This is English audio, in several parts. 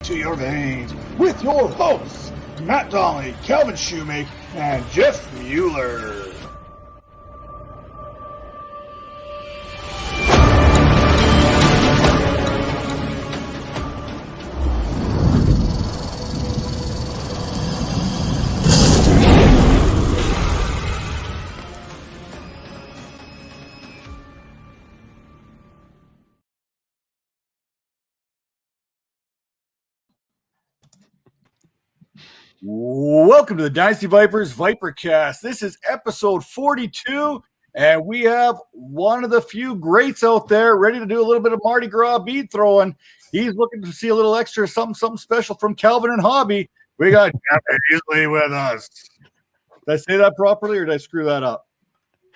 to your veins with your hosts, Matt Donnelly, Calvin Shoemake, and Jeff Mueller. Welcome to the Dynasty Vipers ViperCast. This is episode 42, and we have one of the few greats out there ready to do a little bit of Mardi Gras bead throwing. He's looking to see a little extra something special from Calvin and Hobby. We got Jeff Haseley with us. Did I say that properly, or did I screw that up?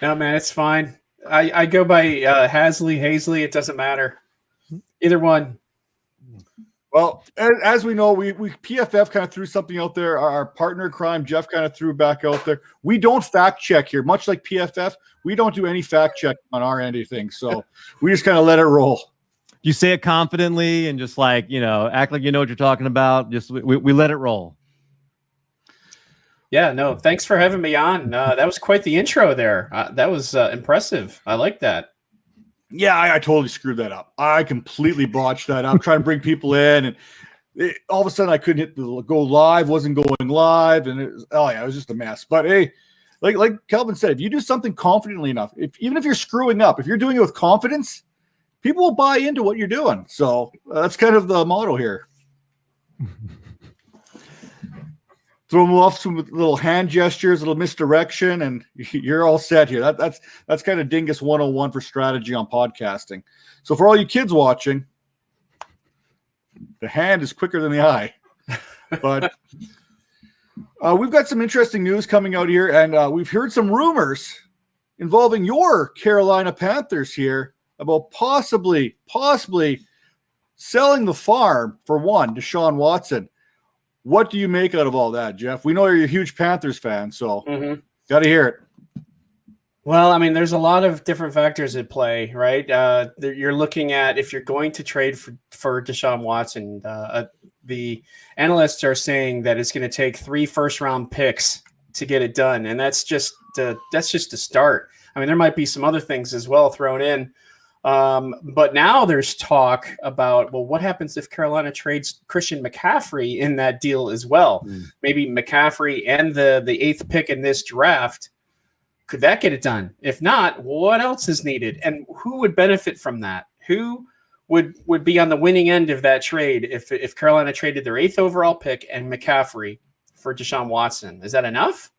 No, man, it's fine. I go by Haseley. It doesn't matter. Either one. Well, as we know, we PFF kind of threw something out there. Our partner in crime, Jeff, kind of threw back out there. We don't fact check here, much like PFF. We don't do any fact check on our end of things, so we just kind of let it roll. You say it confidently and just like, act like you know what you're talking about. Just we let it roll. Yeah, no, thanks for having me on. That was quite the intro there. That was impressive. I like that. Yeah, I totally screwed that up. I completely botched that up, trying to bring people in, and all of a sudden I couldn't hit the go live, wasn't going live, and it was just a mess. But hey, like Kelvin said, if you do something confidently enough, even if you're screwing up, if you're doing it with confidence, people will buy into what you're doing. So that's kind of the motto here. Throw them off some little hand gestures, a little misdirection, and you're all set here. That's kind of Dingus 101 for strategy on podcasting. So for all you kids watching, the hand is quicker than the eye. But we've got some interesting news coming out here, and we've heard some rumors involving your Carolina Panthers here about possibly selling the farm for one, Deshaun Watson. What do you make out of all that, Jeff? We know you're a huge Panthers fan, so got to hear it. Well, I mean, there's a lot of different factors at play, right? You're looking at if you're going to trade for Deshaun Watson, the analysts are saying that it's going to take 3 first-round picks to get it done, and that's just a start. I mean, there might be some other things as well thrown in. But now there's talk about, well, what happens if Carolina trades Christian McCaffrey in that deal as well? Maybe McCaffrey and the 8th pick in this draft. Could that get it done? If not, what else is needed? And who would benefit from that? Who would be on the winning end of that trade if Carolina traded their 8th overall pick and McCaffrey for Deshaun Watson? Is that enough?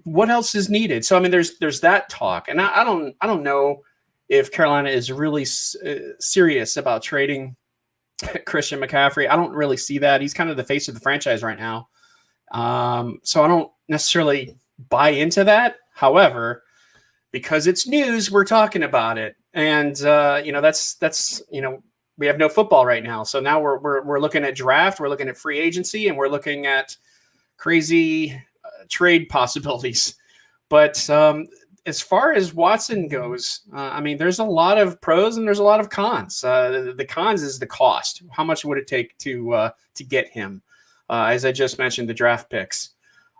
What else is needed? So, I mean, there's that talk. And I don't know if Carolina is really serious about trading Christian McCaffrey. I don't really see that. He's kind of the face of the franchise right now. So I don't necessarily buy into that. However, because it's news, we're talking about it. And, that's we have no football right now. So now we're looking at draft, we're looking at free agency, and we're looking at crazy trade possibilities. But, as far as Watson goes, I mean, there's a lot of pros and there's a lot of cons. The cons is the cost. How much would it take to get him? As I just mentioned, the draft picks.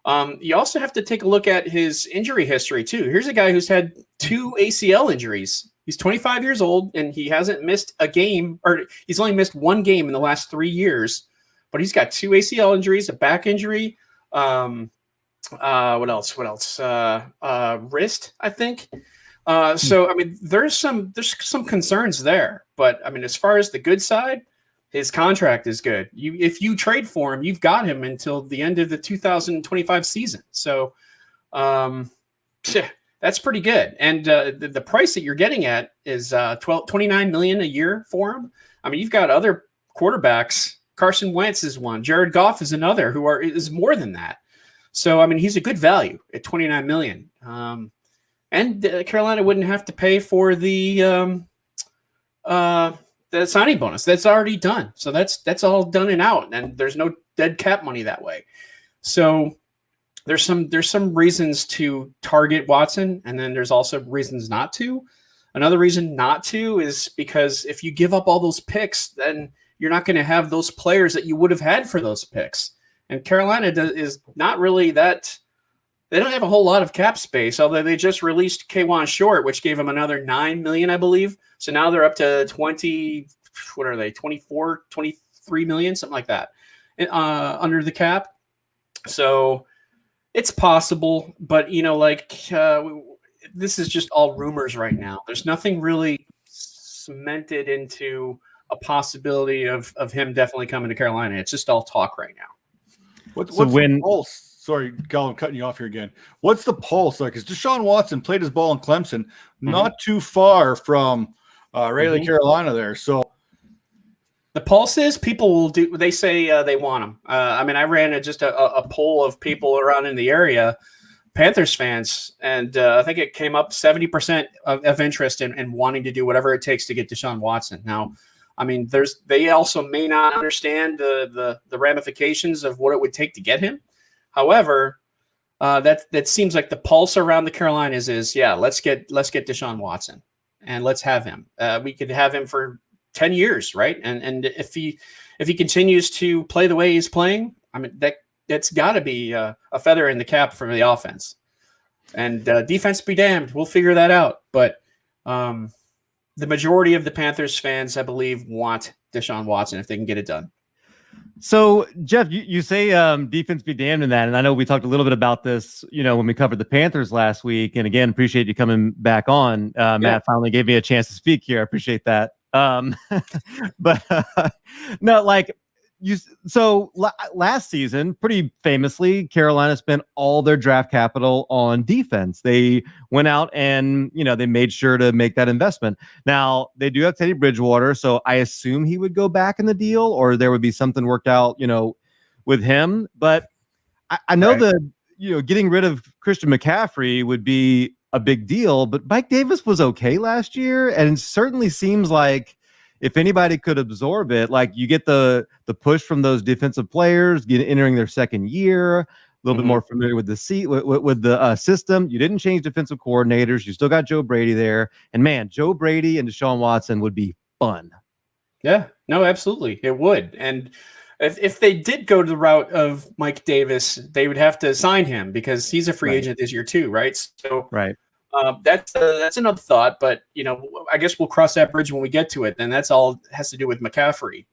You also have to take a look at his injury history too. Here's a guy who's had 2 ACL injuries. He's 25 years old and he hasn't missed a game, or he's only missed 1 game in the last 3 years. But he's got 2 ACL injuries, a back injury. What else? Wrist, I think. So, I mean, there's some concerns there, but I mean, as far as the good side, his contract is good. If you trade for him, you've got him until the end of the 2025 season. So, that's pretty good. And the price that you're getting at is $29 million a year for him. I mean, you've got other quarterbacks. Carson Wentz is one. Jared Goff is another is more than that. So, I mean, he's a good value at $29 million. And Carolina wouldn't have to pay for the signing bonus. That's already done. So that's all done and out. And there's no dead cap money that way. So there's some reasons to target Watson, and then there's also reasons not to. Another reason not to is because if you give up all those picks, then you're not going to have those players that you would have had for those picks. And Carolina is not really that. They don't have a whole lot of cap space, although they just released K'Wan Short, which gave them another $9 million, I believe. So now they're up to 20. What are they? 24, 23 million, something like that, under the cap. So it's possible, but this is just all rumors right now. There's nothing really cemented into a possibility of him definitely coming to Carolina. It's just all talk right now. What's the pulse? Sorry, Gal, I'm cutting you off here again. What's the pulse like? Because Deshaun Watson played his ball in Clemson, not too far from Raleigh, Carolina there. So the pulse is people will do. They say they want him. I ran just a poll of people around in the area, Panthers fans, and I think it came up 70% of interest in wanting to do whatever it takes to get Deshaun Watson. Now, they also may not understand the ramifications of what it would take to get him. However, that seems like the pulse around the Carolinas is, let's get Deshaun Watson and let's have him. We could have him for 10 years, right? And if he continues to play the way he's playing, that's got to be a feather in the cap for the offense. And defense be damned, we'll figure that out. But the majority of the Panthers fans, I believe, want Deshaun Watson if they can get it done. So, Jeff, you say defense be damned in that. And I know we talked a little bit about this, when we covered the Panthers last week. And again, appreciate you coming back on. Matt finally gave me a chance to speak here. I appreciate that. Last season, pretty famously, Carolina spent all their draft capital on defense. They went out and, they made sure to make that investment. Now, they do have Teddy Bridgewater, so I assume he would go back in the deal, or there would be something worked out, with him. But I know getting rid of Christian McCaffrey would be a big deal, but Mike Davis was okay last year, and it certainly seems like if anybody could absorb it, like you get the push from those defensive players entering their second year, a little bit more familiar with the system. You didn't change defensive coordinators. You still got Joe Brady there. And man, Joe Brady and Deshaun Watson would be fun. Yeah, no, absolutely. It would. And if they did go to the route of Mike Davis, they would have to sign him because he's a free agent this year too, right? So that's another thought, but I guess we'll cross that bridge when we get to it. Then that's all has to do with McCaffrey.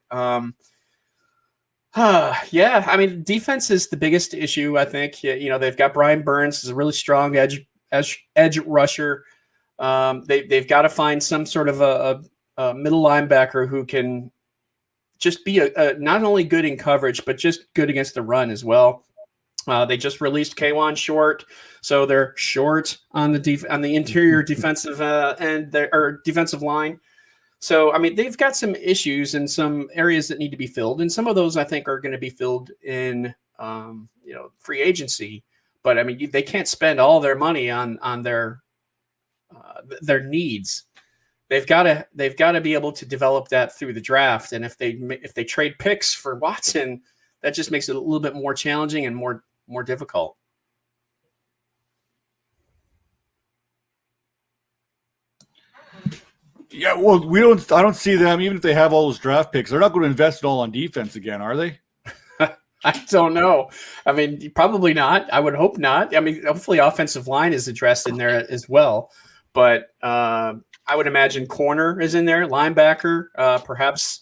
Defense is the biggest issue. I think they've got Brian Burns is a really strong edge rusher. They've got to find some sort of a middle linebacker who can just be a not only good in coverage but just good against the run as well. They just released K'Wan Short, so they're short on the interior defensive defensive line. So they've got some issues in some areas that need to be filled, and some of those I think are going to be filled in free agency. But they can't spend all their money on their needs. They've got to be able to develop that through the draft, and if they trade picks for Watson, that just makes it a little bit more challenging and more difficult. Yeah, well, I don't see them, even if they have all those draft picks, they're not going to invest it all on defense again, are they? I don't know. Probably not. I would hope not. Hopefully offensive line is addressed in there as well. But I would imagine corner is in there, linebacker, perhaps,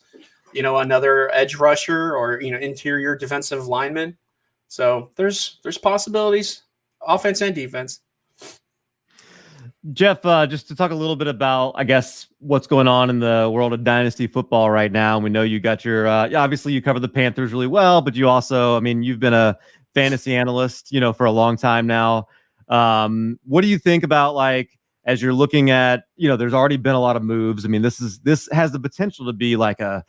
another edge rusher or, interior defensive lineman. So there's possibilities, offense and defense. Jeff, just to talk a little bit about, I guess, what's going on in the world of Dynasty football right now. We know you got your, obviously you cover the Panthers really well, but you also, you've been a fantasy analyst, for a long time now. What do you think about, as you're looking at, there's already been a lot of moves. This has the potential to be like a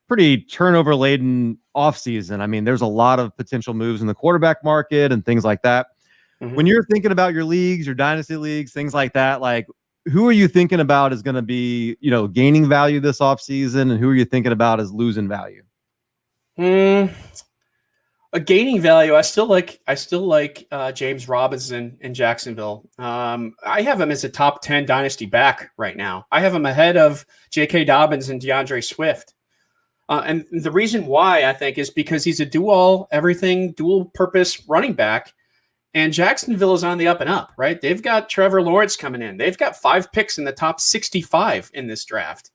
pretty turnover laden offseason. There's a lot of potential moves in the quarterback market and things like that. When you're thinking about your leagues, your dynasty leagues, things like that, who are you thinking about is going to be, gaining value this offseason, and who are you thinking about as losing value? A gaining value. I still like James Robinson in Jacksonville. I have him as a top 10 dynasty back right now. I have him ahead of J.K. Dobbins and DeAndre Swift. And the reason why I think is because he's a dual purpose running back. And Jacksonville is on the up and up, right? They've got Trevor Lawrence coming in. They've got 5 picks in the top 65 in this draft.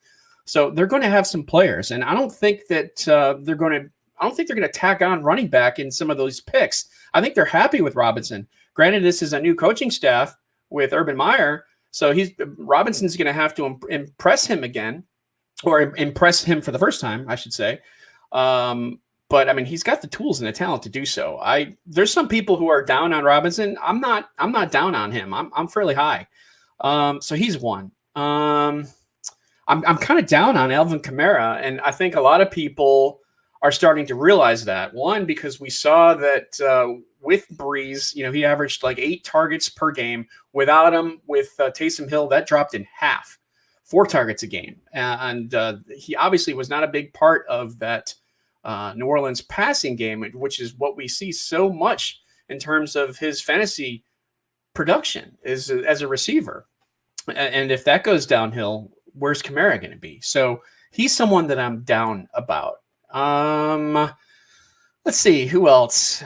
So they're going to have some players. And I don't think that they're going to tack on running back in some of those picks. I think they're happy with Robinson. Granted, this is a new coaching staff with Urban Meyer. So Robinson's going to have to impress him again, or impress him for the first time, I should say. But I mean, he's got the tools and the talent to do so. There's some people who are down on Robinson. I'm not down on him. I'm fairly high. So he's one. I'm kind of down on Alvin Kamara, and I think a lot of people are starting to realize that. One, because we saw that with Breeze, he averaged like 8 targets per game. Without him, with Taysom Hill, that dropped in half, 4 targets a game, and he obviously was not a big part of that New Orleans passing game, which is what we see so much in terms of his fantasy production as a receiver. And if that goes downhill, where's Kamara going to be? So he's someone that I'm down about. Let's see, who else?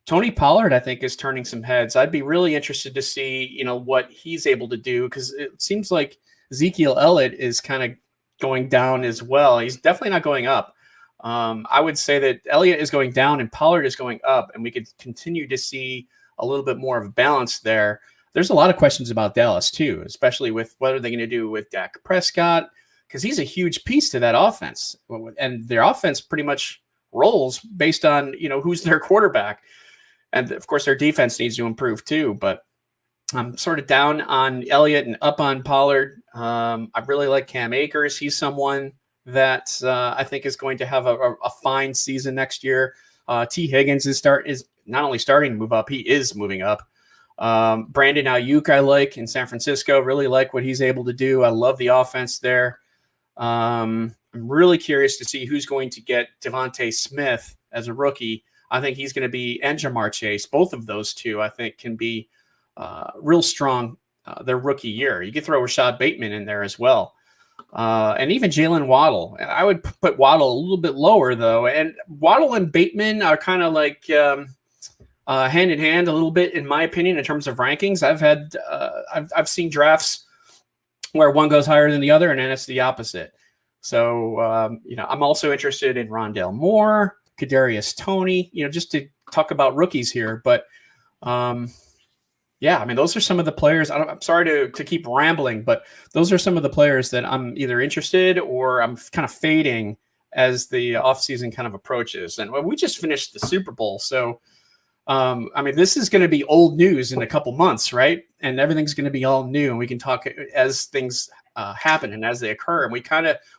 Tony Pollard, I think, is turning some heads. I'd be really interested to see, what he's able to do, because it seems like Ezekiel Elliott is kind of going down as well. He's definitely not going up. I would say that Elliott is going down and Pollard is going up, and we could continue to see a little bit more of a balance there. There's a lot of questions about Dallas too, especially with what are they going to do with Dak Prescott, because he's a huge piece to that offense, and their offense pretty much rolls based on who's their quarterback, and of course their defense needs to improve too. But I'm sort of down on Elliott and up on Pollard. I really like Cam Akers. He's someone that I think is going to have a fine season next year. T. Higgins is not only starting to move up, he is moving up. Brandon Ayuk I like in San Francisco. Really like what he's able to do. I love the offense there. I'm really curious to see who's going to get Devontae Smith as a rookie. I think he's going to be, and Jamar Chase. Both of those two I think can be real strong their rookie year. You could throw Rashad Bateman in there as well. And even Jalen Waddle. I would put Waddle a little bit lower, though. And Waddle and Bateman are kind of like hand in hand a little bit, in my opinion, in terms of rankings. I've seen drafts where one goes higher than the other, and then it's the opposite. So, I'm also interested in Rondale Moore, Kadarius Toney, just to talk about rookies here. But, yeah, I mean, those are some of the players. I'm sorry to keep rambling, but those are some of the players that I'm either interested or I'm kind of fading as the offseason kind of approaches. And we just finished the Super Bowl. So, I mean, this is going to be old news in a couple months, right? And everything's going to be all new, and we can talk as things happen and as they occur. And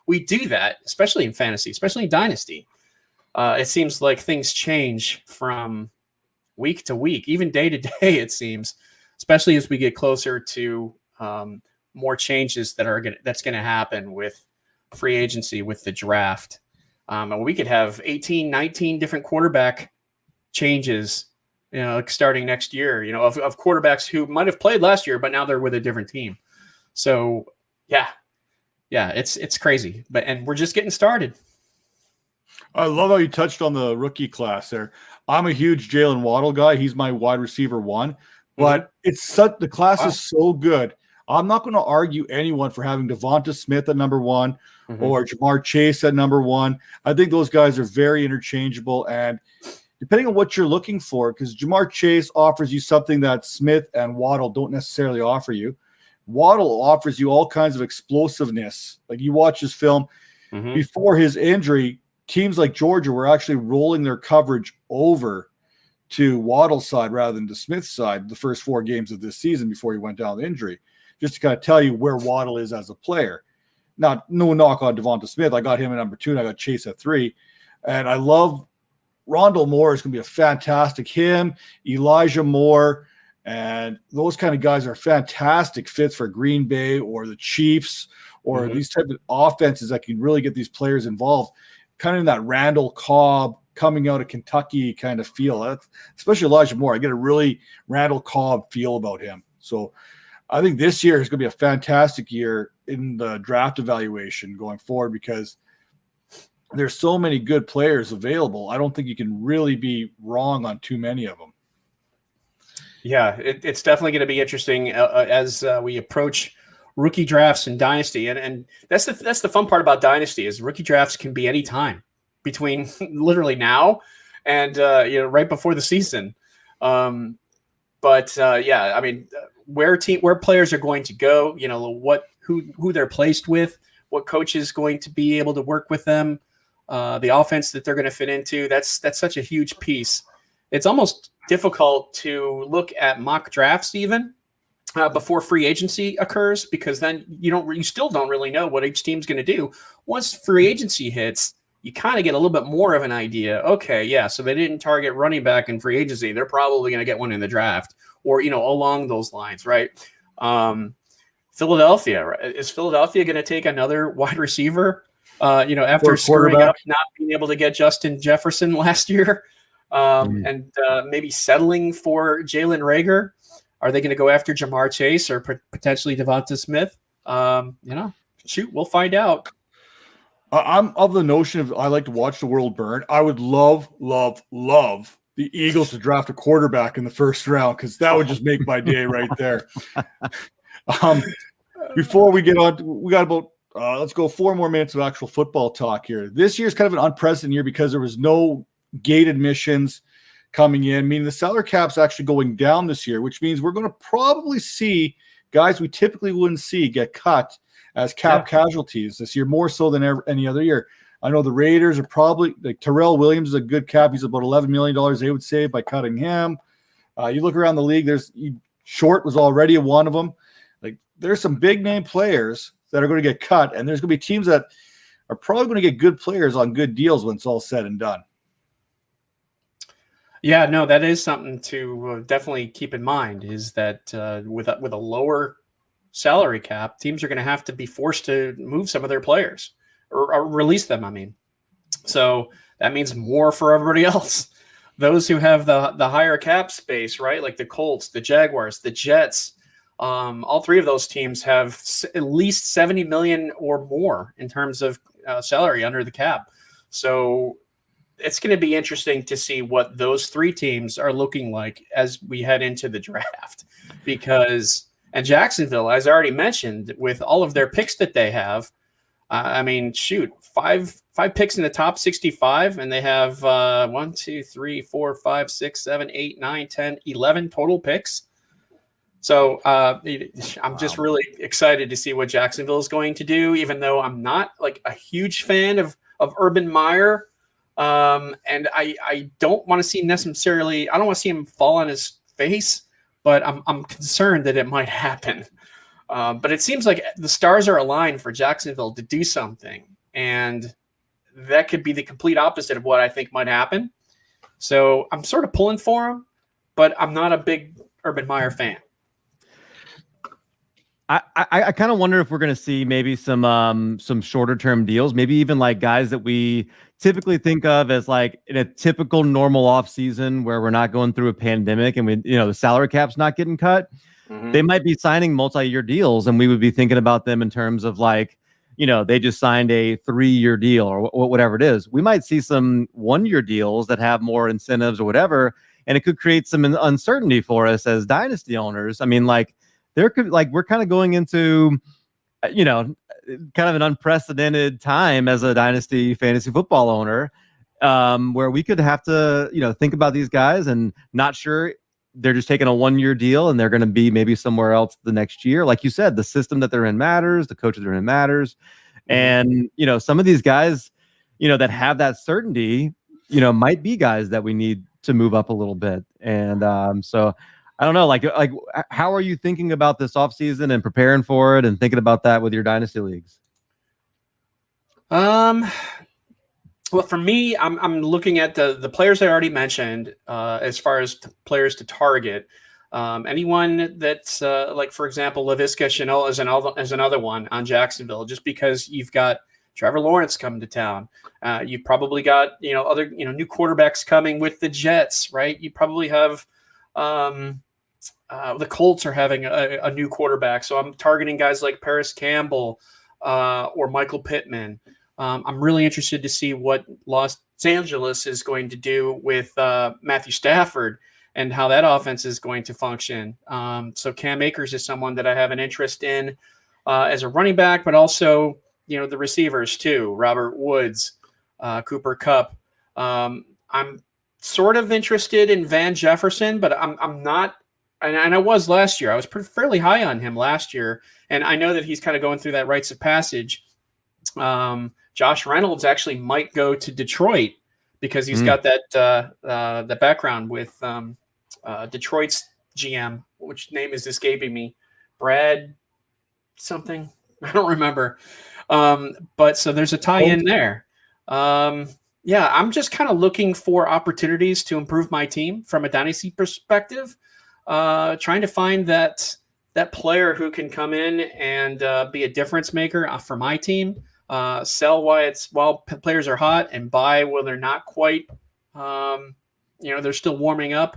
we do that, especially in fantasy, especially in Dynasty. It seems like things change from week to week, even day to day, it seems, especially as we get closer to more changes that's going to happen with free agency, with the draft. And we could have 18, 19 different quarterback changes, starting next year, of quarterbacks who might have played last year, but now they're with a different team. So yeah, it's crazy, and we're just getting started. I love how you touched on the rookie class there. I'm a huge Jalen Waddle guy. He's my wide receiver 1, but the class is so good. I'm not going to argue anyone for having Devonta Smith at number 1 or Jamar Chase at number 1. I think those guys are very interchangeable, and depending on what you're looking for, because Jamar Chase offers you something that Smith and Waddle don't necessarily offer you. Waddle offers you all kinds of explosiveness. Like, you watch his film before his injury, teams like Georgia were actually rolling their coverage over to Waddle's side rather than to Smith's side the first 4 games of this season before he went down with injury, just to kind of tell you where Waddle is as a player. No knock on Devonta Smith. I got him at number 2, and I got Chase at 3. And I love Rondale Moore is going to be a fantastic. Him, Elijah Moore, and those kind of guys are fantastic fits for Green Bay or the Chiefs or these type of offenses that can really get these players involved. Kind of in that Randall Cobb coming out of Kentucky kind of feel. Especially Elijah Moore. I get a really Randall Cobb feel about him. So I think this year is going to be a fantastic year in the draft evaluation going forward because there's so many good players available. I don't think you can really be wrong on too many of them. Yeah, it's definitely going to be interesting as we approach rookie drafts in Dynasty, and that's the fun part about Dynasty is rookie drafts can be any time between literally now and right before the season. But I mean, where players are going to go, who they're placed with, what coach is going to be able to work with them, the offense that they're going to fit into. That's such a huge piece. It's almost difficult to look at mock drafts even before free agency occurs, because then you still don't really know what each team's going to do. Once free agency hits, you kind of get a little bit more of an idea. Okay, yeah, so they didn't target running back in free agency. They're probably going to get one in the draft, or along those lines, right? Philadelphia, right? Is Philadelphia going to take another wide receiver? After screwing up, not being able to get Justin Jefferson last year, and maybe settling for Jalen Reagor. Are they going to go after Jamar Chase or potentially Devonta Smith? We'll find out. I'm of the notion of I like to watch the world burn. I would love the Eagles to draft a quarterback in the first round, because that would just make my day right there. Before we get on, we got about let's go 4 more minutes of actual football talk here. This year's kind of an unprecedented year because there was no gate admissions coming in, meaning the salary cap's actually going down this year, which means we're going to probably see guys we typically wouldn't see get cut as cap casualties this year, more so than any other year. I know the Raiders are probably, like, Terrell Williams is a good cap. He's about $11 million they would save by cutting him. You look around the league, Short was already one of them. Like, there's some big name players that are going to get cut, and there's going to be teams that are probably going to get good players on good deals when it's all said and done. Yeah, no, that is something to definitely keep in mind, is that with a lower salary cap, teams are going to have to be forced to move some of their players or release them. I mean, so that means more for everybody else. Those who have the higher cap space, right? Like the Colts, the Jaguars, the Jets, all 3 of those teams have at least $70 million or more in terms of salary under the cap. So it's going to be interesting to see what those 3 teams are looking like as we head into the draft, and Jacksonville, as I already mentioned, with all of their picks that they have, 5 picks in the top 65, and they have 1, 2, 3, 4, 5, 6, 7, 8, 9, 10, 11 total picks. So I'm just really excited to see what Jacksonville is going to do, even though I'm not like a huge fan of Urban Meyer. And I don't want to see necessarily, I don't want to see him fall on his face, but I'm concerned that it might happen. But it seems like the stars are aligned for Jacksonville to do something, and that could be the complete opposite of what I think might happen. So I'm sort of pulling for him, but I'm not a big Urban Meyer fan. I kind of wonder if we're going to see maybe some shorter term deals, maybe even like guys that we typically think of as like in a typical normal off season where we're not going through a pandemic and the salary cap's not getting cut. Mm-hmm. They might be signing multi-year deals, and we would be thinking about them in terms of like, they just signed a 3-year deal or whatever it is. We might see some 1-year deals that have more incentives or whatever, and it could create some uncertainty for us as dynasty owners. I mean, like, we're kind of going into, kind of an unprecedented time as a dynasty fantasy football owner, where we could have to, think about these guys and not sure they're just taking a 1-year deal and they're going to be maybe somewhere else the next year. Like you said, the system that they're in matters, the coaches they're in matters. And, some of these guys, that have that certainty, might be guys that we need to move up a little bit. And so I don't know, like how are you thinking about this offseason and preparing for it and thinking about that with your dynasty leagues? Well, for me, I'm looking at the players I already mentioned as far as players to target. Anyone that's like, for example, Laviska Shenault is another one on Jacksonville, just because you've got Trevor Lawrence coming to town. You've probably got other new quarterbacks coming with the Jets, right? You probably have the Colts are having a new quarterback. So I'm targeting guys like Paris Campbell or Michael Pittman. I'm really interested to see what Los Angeles is going to do with Matthew Stafford and how that offense is going to function. So Cam Akers is someone that I have an interest in as a running back, but also, the receivers too, Robert Woods, Cooper Kupp. I'm sort of interested in Van Jefferson, but I'm not, and I was last year. I was fairly high on him last year, and I know that he's kind of going through that rites of passage. Josh Reynolds actually might go to Detroit because he's got that background with Detroit's GM, which name is escaping me, Brad something. I don't remember. But so there's a tie-in there. I'm just kind of looking for opportunities to improve my team from a dynasty perspective, trying to find that player who can come in and be a difference maker for my team, sell while players are hot and buy when they're not quite, they're still warming up.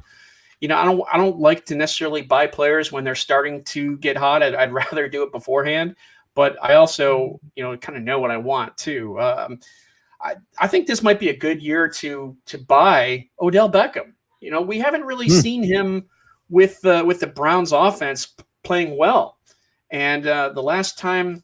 I don't like to necessarily buy players when they're starting to get hot. I'd rather do it beforehand, but I also, kind of know what I want too. I think this might be a good year to buy Odell Beckham. We haven't really seen him with the Browns offense playing well. And the last time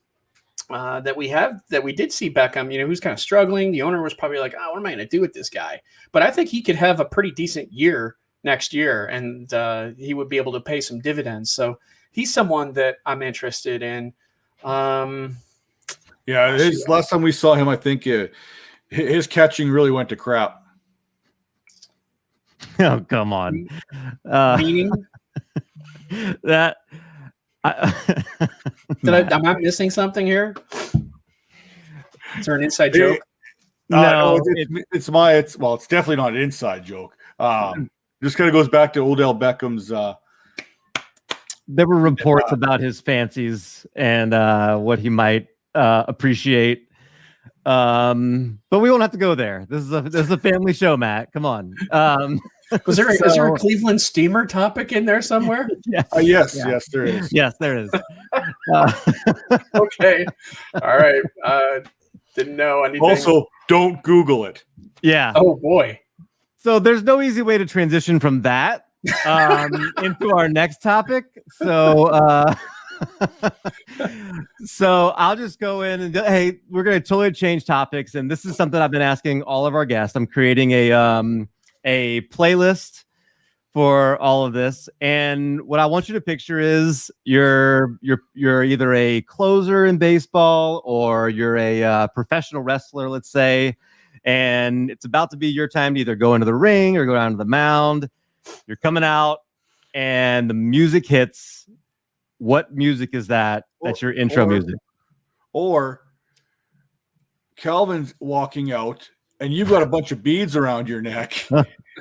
that we did see Beckham, who's kind of struggling, the owner was probably like, oh, what am I going to do with this guy? But I think he could have a pretty decent year next year, and he would be able to pay some dividends. So he's someone that I'm interested in. Last time we saw him, I think his catching really went to crap. Oh, come on. Meaning? That am I missing something here? Is there an inside joke? No, it's definitely not an inside joke. Just kind of goes back to Odell Beckham's. There were reports about his fancies and what he might appreciate. But we won't have to go there. This is a family show, Matt. Come on. Is there a Cleveland Steamer topic in there somewhere? Yes, there is. Yes, there is. Okay. All right. Didn't know anything. Also, don't Google it. Yeah. Oh boy. So there's no easy way to transition from that into our next topic. So so I'll just go in and hey, we're going to totally change topics. And this is something I've been asking all of our guests. I'm creating a playlist for all of this. And what I want you to picture is you're either a closer in baseball or you're a professional wrestler, let's say, and it's about to be your time to either go into the ring or go down to the mound. You're coming out and the music hits. What music is that? That's your intro music. Or Calvin's walking out and you've got a bunch of beads around your neck.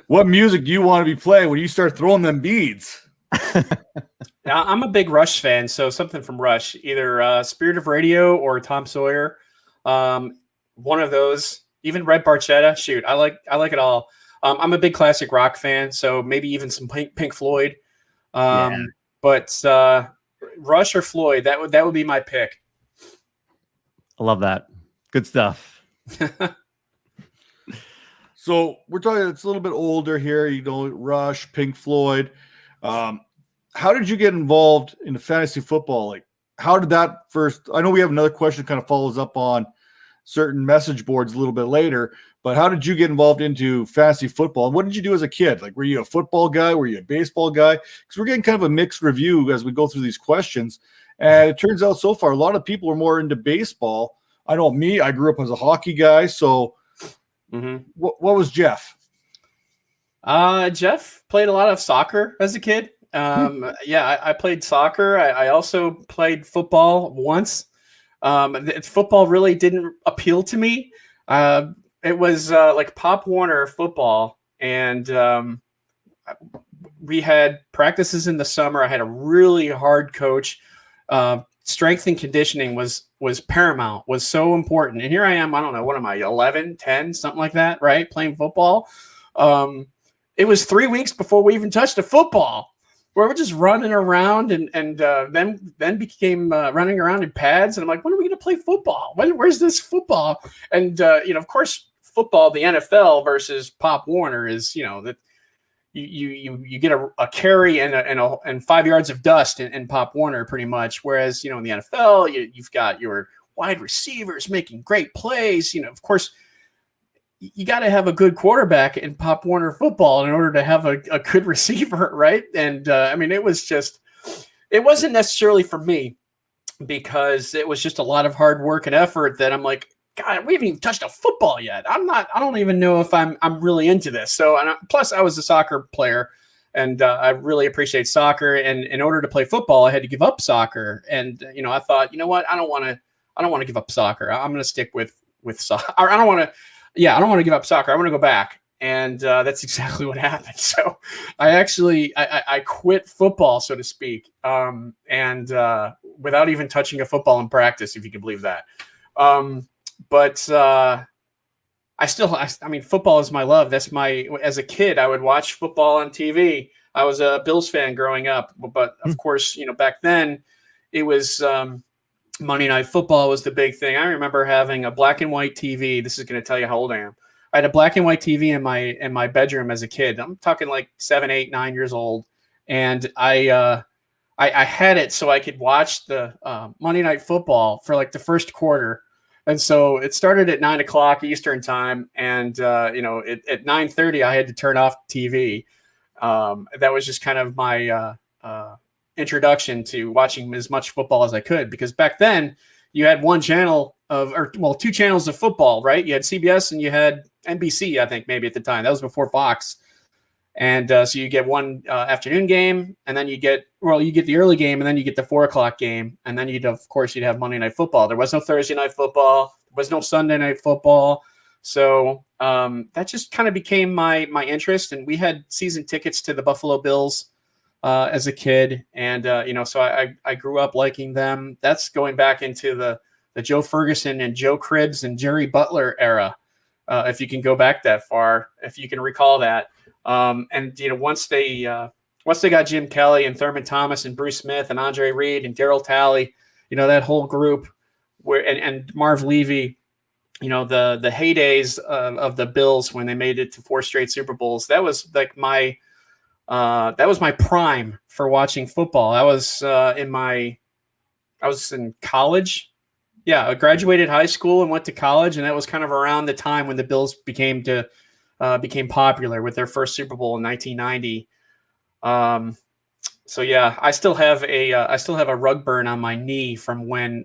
What music do you want to be playing when you start throwing them beads? Now, I'm a big Rush fan, so something from Rush, either Spirit of Radio or Tom Sawyer. One of those. Even Red Barchetta. Shoot, I like it all. I'm a big classic rock fan, so maybe even some Pink Floyd. But Rush or Floyd, that would be my pick. I love that. Good stuff. So we're talking, it's a little bit older here, Rush, Pink Floyd. How did you get involved in the fantasy football? Like, how did that first? I know we have another question that kind of follows up on certain message boards a little bit later, but how did you get involved into fantasy football? And what did you do as a kid? Like, were you a football guy? Were you a baseball guy? Because we're getting kind of a mixed review as we go through these questions. And it turns out so far, a lot of people are more into baseball. I know me, I grew up as a hockey guy. So what was Jeff? Jeff played a lot of soccer as a kid. I played soccer. I also played football once. Football really didn't appeal to me. It was like Pop Warner football, and we had practices in the summer. I had a really hard coach. Strength and conditioning was paramount, was so important. And here I am, I don't know, what am I, 11, 10, something like that, right? Playing football. It was 3 weeks before we even touched a football. where we're just running around and then became running around in pads. And I'm like, when are we going to play football? Where's this football? And, of course, football, the NFL versus Pop Warner is, that you get a carry and 5 yards of dust in Pop Warner pretty much. Whereas, in the NFL, you've got your wide receivers making great plays. Of course, you got to have a good quarterback in Pop Warner football in order to have a good receiver, right? And it wasn't necessarily for me because it was just a lot of hard work and effort that I'm like, God, we haven't even touched a football yet. I don't even know if I'm really into this. So, plus I was a soccer player and I really appreciate soccer. And in order to play football, I had to give up soccer. And, I thought, you know what? I don't want to give up soccer. I'm going to stick with soccer. I don't want to give up soccer. I want to go back. And that's exactly what happened. So I quit football, so to speak. And without even touching a football in practice, if you can believe that. But football is my love. As a kid, I would watch football on TV. I was a Bills fan growing up, but of course, back then it was, Monday Night Football was the big thing. I remember having a black and white TV. This is going to tell you how old I am. I had a black and white TV in my bedroom as a kid. I'm talking like 7, 8, 9 years old. And I had it so I could watch the Monday Night Football for like the first quarter. And so it started at 9:00 Eastern time. And, at 9:30, I had to turn off the TV. That was just kind of my introduction to watching as much football as I could, because back then you had one channel two channels of football, right? You had CBS and you had NBC, I think maybe at the time. That was before Fox. And so you get one afternoon game, and then you get the early game, and then you get the 4:00 game, and then you'd have Monday Night Football. There was no Thursday Night Football. There was no Sunday Night Football. So that just kind of became my interest. And we had season tickets to the Buffalo Bills as a kid. And, so I grew up liking them. That's going back into the Joe Ferguson and Joe Cribbs and Jerry Butler era. If you can go back that far, if you can recall that. Once they got Jim Kelly and Thurman Thomas and Bruce Smith and Andre Reed and Darryl Talley, that whole group and Marv Levy, the heydays of the Bills when they made it to 4 straight Super Bowls. That was like my prime for watching football. I was in college. Yeah, I graduated high school and went to college, and that was kind of around the time when the Bills became popular with their first Super Bowl in 1990. So yeah, I still have a rug burn on my knee from when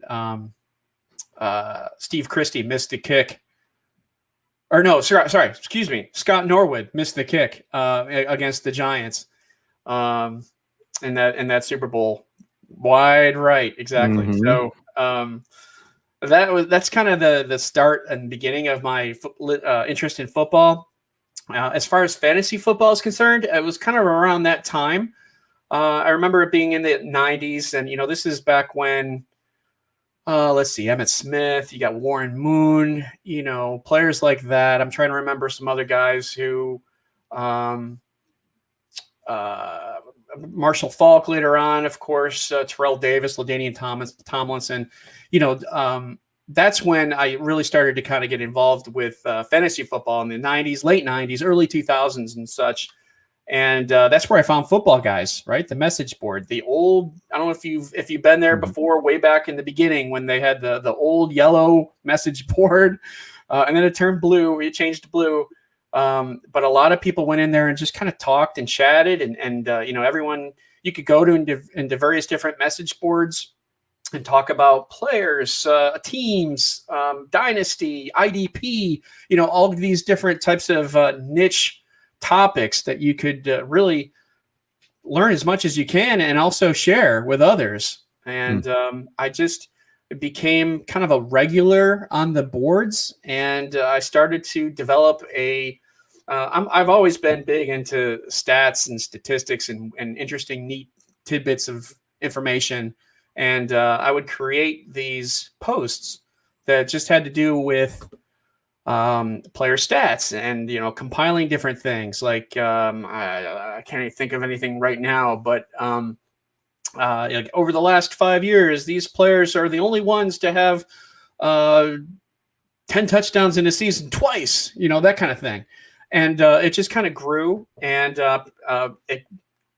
Steve Christie missed the kick. Or no, sorry, excuse me. Scott Norwood missed the kick against the Giants in that Super Bowl. Wide right, exactly. Mm-hmm. So that's kind of the start and beginning of my interest in football. As far as fantasy football is concerned, it was kind of around that time. I remember it being in the 90s, and this is back when. Let's see, Emmitt Smith, you got Warren Moon, players like that. I'm trying to remember some other guys who, Marshall Faulk later on, of course, Terrell Davis, LaDainian Tomlinson. That's when I really started to kind of get involved with fantasy football in the 90s, late 90s, early 2000s and such. And that's where I found Football Guys, right? The message board, the old. I don't know if you've been there before, way back in the beginning when they had the old yellow message board, and then it turned blue. It changed to blue, but a lot of people went in there and just kind of talked and chatted, and everyone you could go to into various different message boards and talk about players, teams, Dynasty, IDP, all of these different types of niche topics that you could really learn as much as you can and also share with others. And I just became kind of a regular on the boards, and I started to develop I've always been big into stats and statistics and interesting, neat tidbits of information. And I would create these posts that just had to do with player stats and, compiling different things. Like I can't even think of anything right now, but like over the last 5 years, these players are the only ones to have 10 touchdowns in a season twice, that kind of thing. And it just kind of grew, and it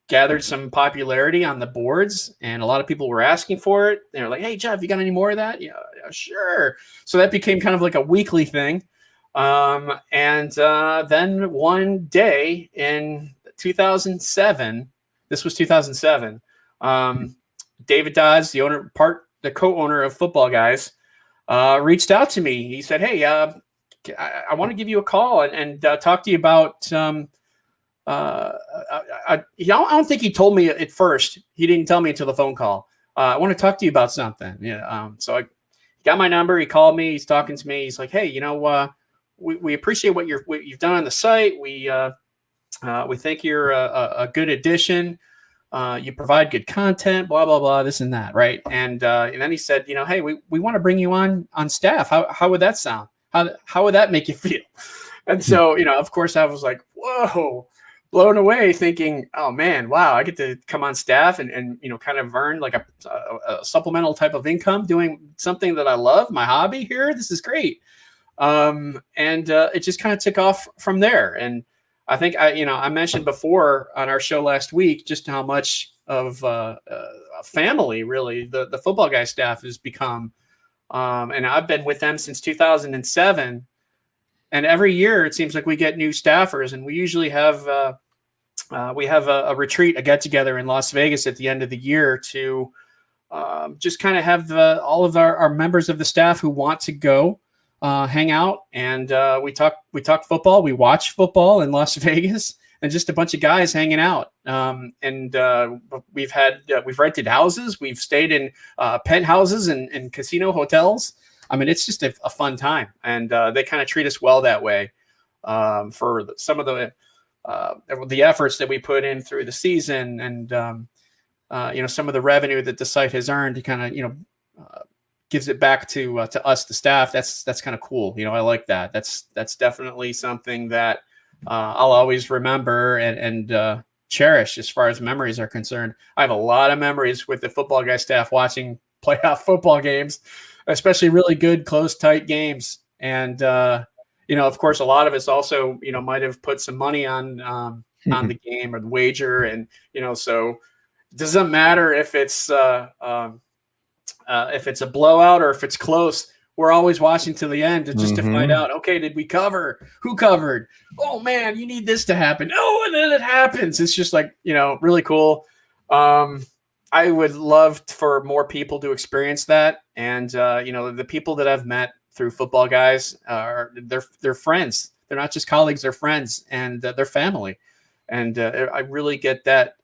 gathered some popularity on the boards, and a lot of people were asking for it. They were like, "Hey, Jeff, you got any more of that?" Yeah, sure. So that became kind of like a weekly thing. And then one day in 2007, this was 2007, David Dodds, the co-owner of Football Guys, reached out to me. He said, "Hey, I want to give you a call and talk to you about." I don't think he told me at first. He didn't tell me until the phone call. I want to talk to you about something. So I got my number. He called me. He's talking to me. He's like, "Hey, we appreciate what you've done on the site. We think you're a good addition. You provide good content, blah, blah, blah, this and that." Right. And then he said, "Hey, we want to bring you on staff. How would that sound? How would that make you feel?" And so, of course I was like, whoa, blown away, thinking, oh man, wow, I get to come on staff and kind of earn like a supplemental type of income doing something that I love, my hobby here. This is great. And it just kind of took off from there. And I think I mentioned before on our show last week just how much of a family really the Football Guy staff has become. And I've been with them since 2007. And every year it seems like we get new staffers, and we usually have a retreat, a get together in Las Vegas at the end of the year to just kind of have all of our members of the staff who want to go hang out, and we talk football, we watch football in Las Vegas, and just a bunch of guys hanging out. And we've rented houses, we've stayed in penthouses and casino hotels. I mean, it's just a fun time, and they kind of treat us well that way for some of the efforts that we put in through the season, and some of the revenue that the site has earned to kind of gives it back to us, the staff. That's kind of cool. I like that. That's definitely something that I'll always remember and cherish as far as memories are concerned. I have a lot of memories with the Football Guy staff watching playoff football games, especially really good, close, tight games. And, of course, a lot of us also, might have put some money on the game or the wager. And, so it doesn't matter if it's a blowout or if it's close. We're always watching to the end to find out, okay, did we cover? Who covered? Oh, man, you need this to happen. Oh, and then it happens. It's just like, really cool. I would love for more people to experience that. And, the people that I've met through Football Guys they're friends. They're not just colleagues, they're friends, and they're family. And I really get that,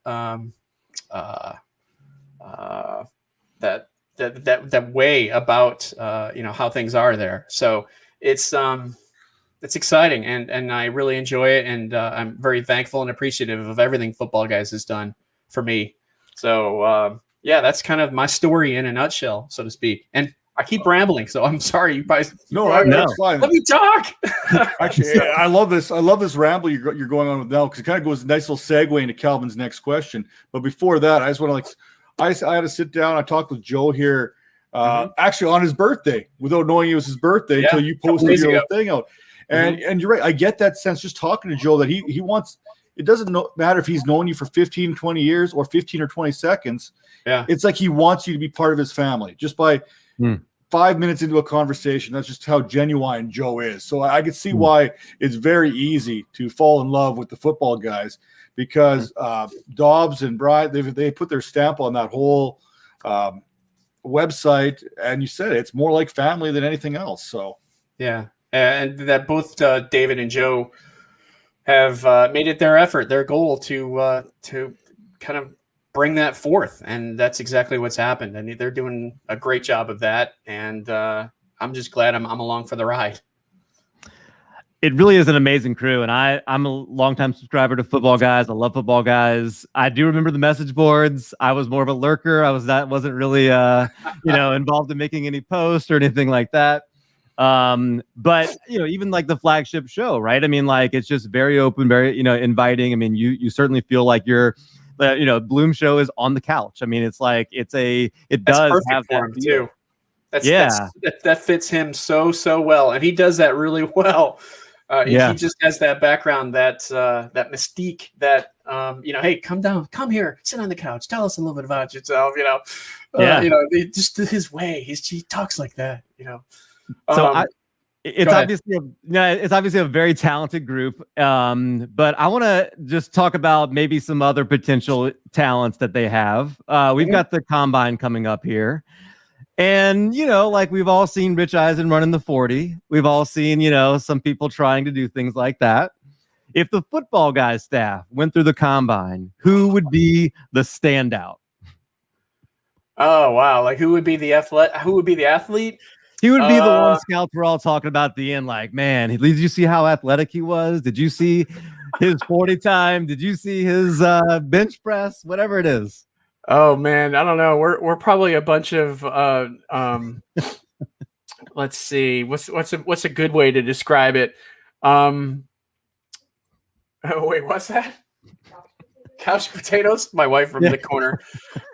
that way about, how things are there. So it's exciting, and I really enjoy it. And I'm very thankful and appreciative of everything Football Guys has done for me. So, that's kind of my story in a nutshell, so to speak. And I keep rambling, so I'm sorry. You guys, that's fine. Let me talk. Actually, I love this. I love this ramble you're going on with now, because it kind of goes a nice little segue into Calvin's next question. But before that, I just want to I had to sit down. I talked with Joe here, actually on his birthday, without knowing it was his birthday until you posted your thing out. And you're right. I get that sense just talking to Joe that he wants. It doesn't matter if he's known you for 15, 20 years or 15 or 20 seconds. Yeah. It's like he wants you to be part of his family just by 5 minutes into a conversation. That's just how genuine Joe is. So I can see why it's very easy to fall in love with the Football Guys, because Dobbs and Bryant, they put their stamp on that whole website. And you said it's more like family than anything else. So, yeah. And that both David and Joe have made it their goal to kind of bring that forth, and that's exactly what's happened. And they're doing a great job of that, and I'm just glad I'm along for the ride. It really is an amazing crew, and I'm a longtime subscriber to Football Guys. I love Football Guys. I do remember the message boards. I was more of a lurker. Wasn't really involved in making any posts or anything like that. But even like the flagship show, right? I mean, like it's just very open, very inviting. I mean, you certainly feel like you're, Bloom show is on the couch. I mean, it's like it That's does perfect have for that him feel. too. That fits him so well, and he does that really well. He just has that background, that mystique, that hey, come here, sit on the couch, tell us a little bit about yourself. Just his way. He talks like that. So it's obviously a very talented group. But I want to just talk about maybe some other potential talents that they have. We've got the combine coming up here. And, like we've all seen Rich Eisen running the 40. We've all seen, some people trying to do things like that. If the football guys staff went through the combine, who would be the standout? Oh, wow. Like who would be the athlete? He would be the one scouts we're all talking about at the end. Like, man, did you see how athletic he was? Did you see his 40 time? Did you see his bench press? Whatever it is. Oh man, I don't know. We're probably a bunch of let's see. What's a good way to describe it? Oh wait, what's that? Couch potatoes? My wife from the corner.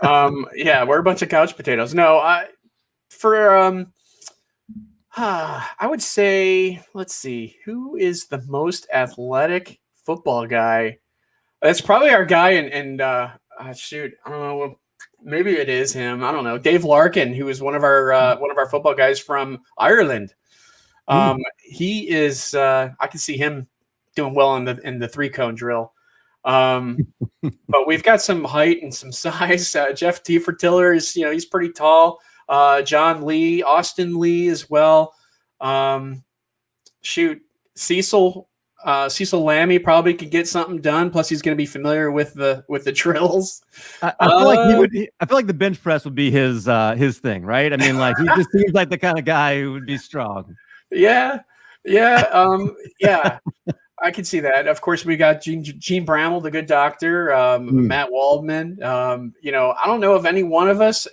Yeah, we're a bunch of couch potatoes. No, I would say, let's see, who is the most athletic football guy? That's probably our guy in shoot, I don't know. Maybe it is him. I don't know. Dave Larkin, who is one of our football guys from Ireland. He is. I can see him doing well in the 3-cone drill. But we've got some height and some size. Jeff Tiller is, he's pretty tall. John Lee, Austin Lee as well. Cecil Lammy probably could get something done. Plus, he's going to be familiar with the drills. I feel like I feel like the bench press would be his thing, right? I mean, like he just seems like the kind of guy who would be strong. Yeah. I can see that. Of course, we got Gene Bramall, the good doctor, Matt Waldman. I don't know of any one of us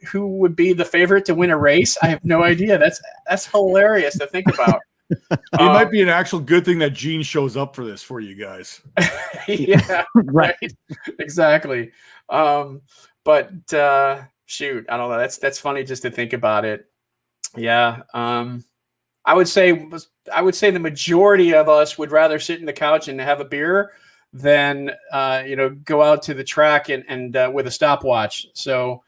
who would be the favorite to win a race. I have no idea. That's hilarious to think about. It might be an actual good thing that Gene shows up for this for you guys. Yeah, right. Exactly. But shoot, I don't know. That's funny just to think about it. Yeah. I would say the majority of us would rather sit in the couch and have a beer than go out to the track and with a stopwatch. So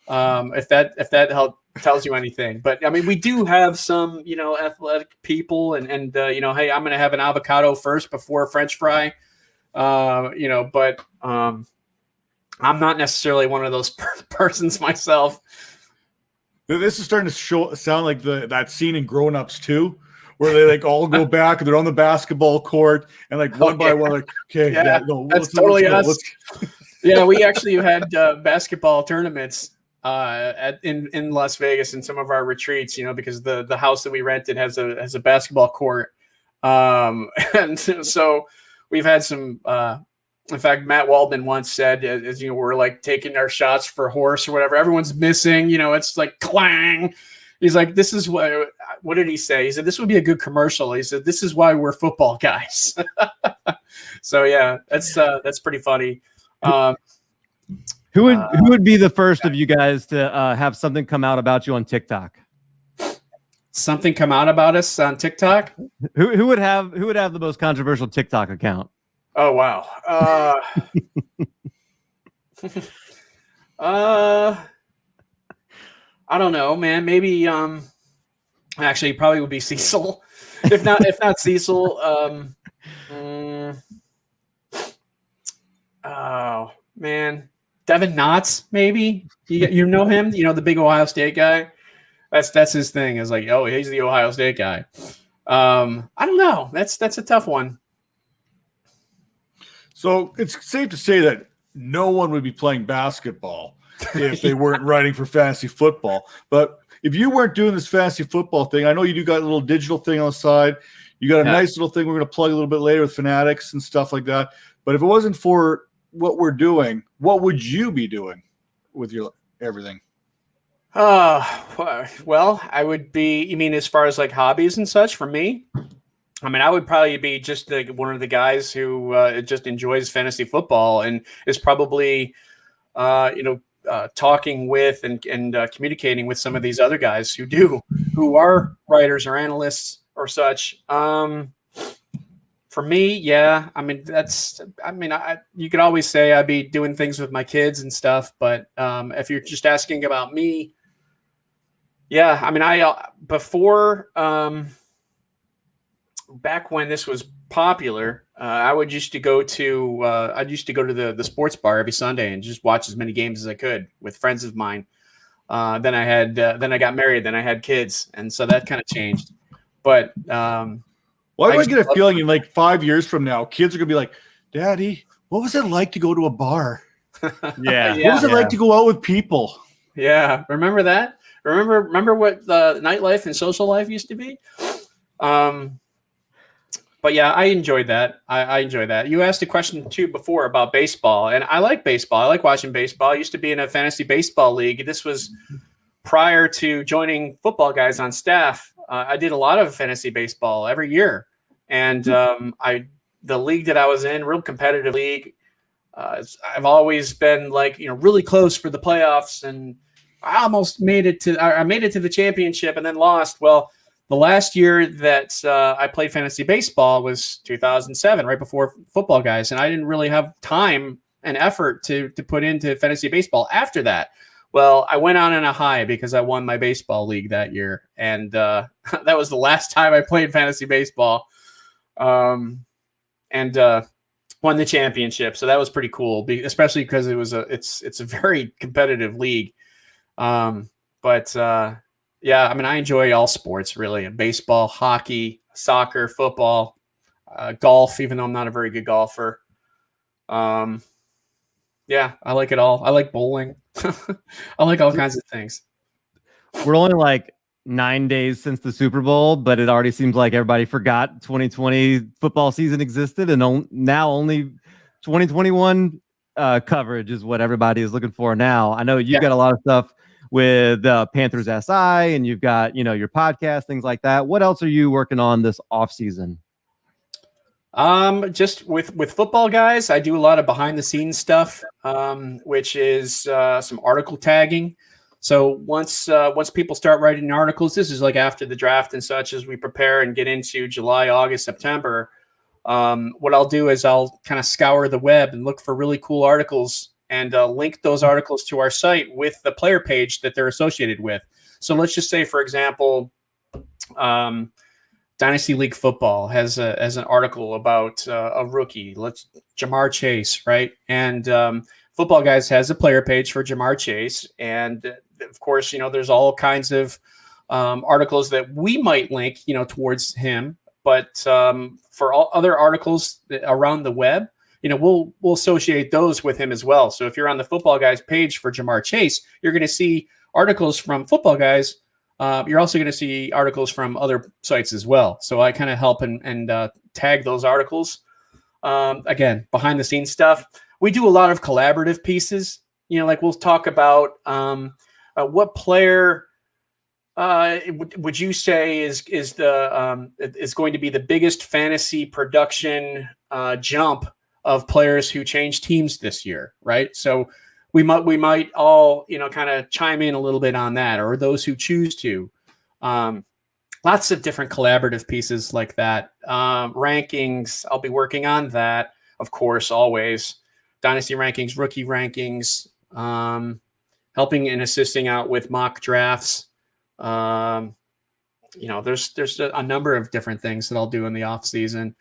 if that tells you anything, but I mean, we do have some athletic people and hey, I'm gonna have an avocado first before a French fry, but I'm not necessarily one of those persons myself. This is starting to sound like that scene in Grown Ups 2, where they like all go back and they're on the basketball court and like one by one, like, okay, that's totally us. Yeah, we actually had basketball tournaments in Las Vegas in some of our retreats, because the house that we rented has a basketball court, and so we've had some. In fact, Matt Waldman once said, as we're like taking our shots for horse or whatever, everyone's missing. It's like clang. He's like, this is what did he say? He said, this would be a good commercial. He said, this is why we're football guys. So yeah, that's pretty funny. Who would be the first of you guys to have something come out about you on TikTok? Something come out about us on TikTok? Who would have the most controversial TikTok account? Oh wow. I don't know, man. Maybe actually probably would be Cecil. If not Cecil, oh man. Devin Knotts, maybe. You know him, the big Ohio State guy. That's his thing. Is like, oh, he's the Ohio State guy. I don't know. That's a tough one. So it's safe to say that no one would be playing basketball if they weren't writing for fantasy football. But if you weren't doing this fantasy football thing, I know you do got a little digital thing on the side. You got a nice little thing we're going to plug a little bit later with Fanatics and stuff like that. But if it wasn't for what we're doing, what would you be doing with your everything? Well, I would be, you mean as far as like hobbies and such for me? I mean, I would probably be just one of the guys who just enjoys fantasy football and is probably, talking with and communicating with some of these other guys who are writers or analysts or such. For me, yeah, I mean, you could always say I'd be doing things with my kids and stuff, but if you're just asking about me, yeah, I mean, before, back when this was popular, I used to go to the sports bar every Sunday and just watch as many games as I could with friends of mine. Then I got married, then I had kids, and so that kind of changed. But why do I get a feeling in like 5 years from now, kids are gonna be like, "Daddy, what was it like to go to a bar? Yeah. What was it like to go out with people?" Yeah, remember that? Remember what the nightlife and social life used to be? But yeah, I enjoyed that. I enjoy that. You asked a question too before about baseball, and I like baseball. I like watching baseball. I used to be in a fantasy baseball league. This was prior to joining Football Guys on staff. I did a lot of fantasy baseball every year, and the league that I was in, real competitive league. I've always been really close for the playoffs, and I almost made it to the championship and then lost. Well, the last year that I played fantasy baseball was 2007, right before Football Guys, and I didn't really have time and effort to put into fantasy baseball after that. Well, I went on in a high because I won my baseball league that year, and that was the last time I played fantasy baseball, and won the championship. So that was pretty cool, especially because it's a very competitive league. Yeah, I mean, I enjoy all sports really: baseball, hockey, soccer, football, golf. Even though I'm not a very good golfer, yeah, I like it all. I like bowling. I like all kinds of things. We're only like 9 days since the Super Bowl, but it already seems like everybody forgot 2020 football season existed, and now only 2021 coverage is what everybody is looking for now. I know you've got a lot of stuff with Panthers SI, and you've got your podcast, things like that. What else are you working on this off season? Just with Football Guys, I do a lot of behind the scenes stuff, which is some article tagging. So once people start writing articles, this is like after the draft and such, as we prepare and get into July, August, September. What I'll do is I'll kind of scour the web and look for really cool articles and link those articles to our site with the player page that they're associated with. So let's just say, for example, Dynasty League Football has an article about a rookie, Jamar Chase, right? And Football Guys has a player page for Jamar Chase, and of course, there's all kinds of articles that we might link, towards him. But for all other articles around the web, we'll associate those with him as well. So if you're on the Football Guys page for Jamar Chase, you're going to see articles from Football Guys. You're also going to see articles from other sites as well. So I kind of help and tag those articles. Again, behind the scenes stuff. We do a lot of collaborative pieces. Like we'll talk about what player would you say is going to be the biggest fantasy production jump of players who change teams this year, right? So we might all kind of chime in a little bit on that, or those who choose to. Lots of different collaborative pieces like that. Rankings, I'll be working on that, of course, always. Dynasty rankings, rookie rankings, helping and assisting out with mock drafts. There's a number of different things that I'll do in the off season,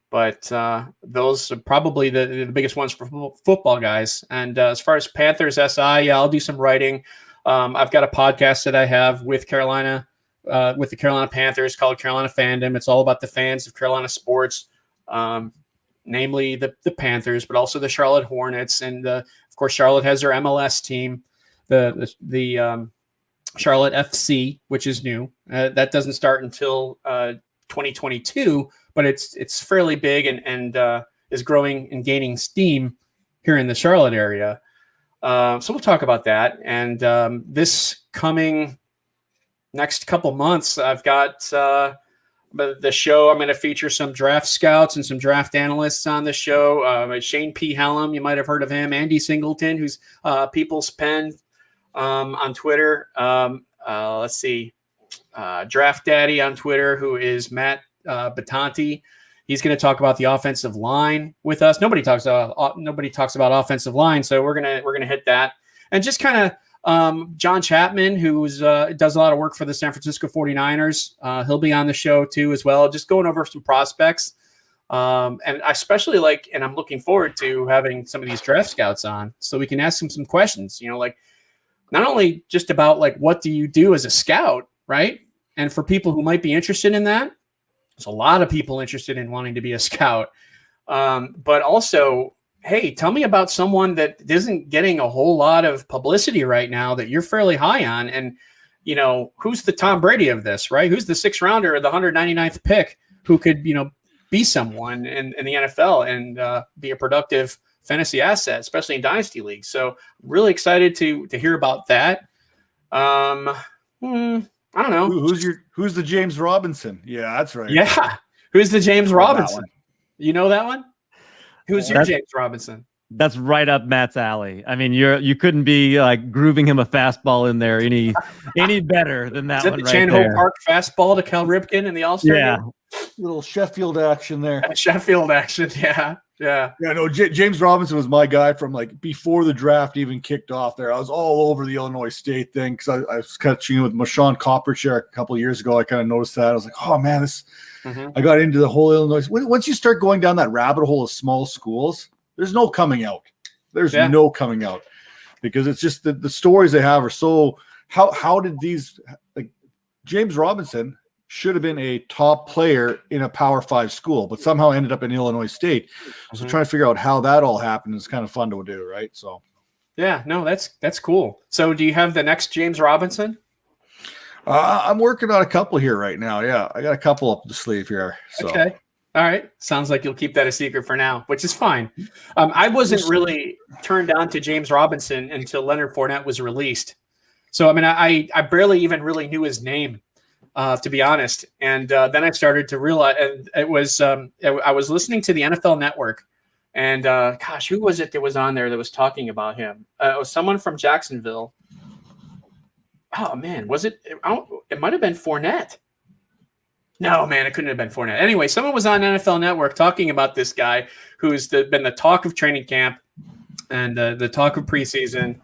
but those are probably the biggest ones for Football Guys. And as far as Panthers SI, I'll do some writing. I've got a podcast that I have with the Carolina Panthers called Carolina Fandom. It's all about the fans of Carolina sports, namely the Panthers, but also the Charlotte Hornets. And of course, Charlotte has their MLS team, the Charlotte FC, which is new. That doesn't start until 2022, but it's fairly big and is growing and gaining steam here in the Charlotte area. So we'll talk about that. And this coming next couple months, I've got the show. I'm going to feature some draft scouts and some draft analysts on the show. Shane P. Hallam, you might have heard of him. Andy Singleton, who's People's Pen on Twitter. Let's see. Draft Daddy on Twitter, who is Matt Battanti. He's going to talk about the offensive line with us. Nobody talks about offensive line, so we're gonna hit that. And just kind of John Chapman, who does a lot of work for the San Francisco 49ers. He'll be on the show too as well, just going over some prospects. And I especially and I'm looking forward to having some of these draft scouts on so we can ask them some questions, not only just about what do you do as a scout, right? And for people who might be interested in that, there's a lot of people interested in wanting to be a scout. But also, hey, tell me about someone that isn't getting a whole lot of publicity right now that you're fairly high on. And, who's the Tom Brady of this, right? Who's the 6th rounder or the 199th pick who could, be someone in the NFL and be a productive fantasy asset, especially in dynasty leagues. So really excited to hear about that. I don't know. Who's the James Robinson? Yeah, that's right. Yeah. Who's the James Robinson? You know that one? Who's your James Robinson? That's right up Matt's alley. I mean, you couldn't be grooving him a fastball in there any better than that one right there. Chan-Ho Park fastball to Cal Ripken in the All-Star game? Little Sheffield action there. Sheffield action, yeah. Yeah. Yeah, no, James Robinson was my guy from before the draft even kicked off there. I was all over the Illinois State thing because I was catching with Marshawn Copperchair a couple of years ago. I kind of noticed that. I was like, oh, man, I got into the whole Illinois. Once you start going down that rabbit hole of small schools, there's no coming out. There's no coming out because it's just the stories they have are so – how did these James Robinson – should have been a top player in a Power 5 school, but somehow ended up in Illinois State. So trying to figure out how that all happened is kind of fun to do, right? So, yeah, no, that's cool. So, do you have the next James Robinson? I'm working on a couple here right now. Yeah, I got a couple up the sleeve here. So. Okay, all right. Sounds like you'll keep that a secret for now, which is fine. I wasn't really turned on to James Robinson until Leonard Fournette was released. So, I mean, I barely even really knew his name. To be honest. And then I started to realize, and it was, I was listening to the NFL Network and who was it that was on there that was talking about him? It was someone from Jacksonville. Oh man, was it? It might've been Fournette. No, man, it couldn't have been Fournette. Anyway, someone was on NFL Network talking about this guy who's been the talk of training camp and the talk of preseason,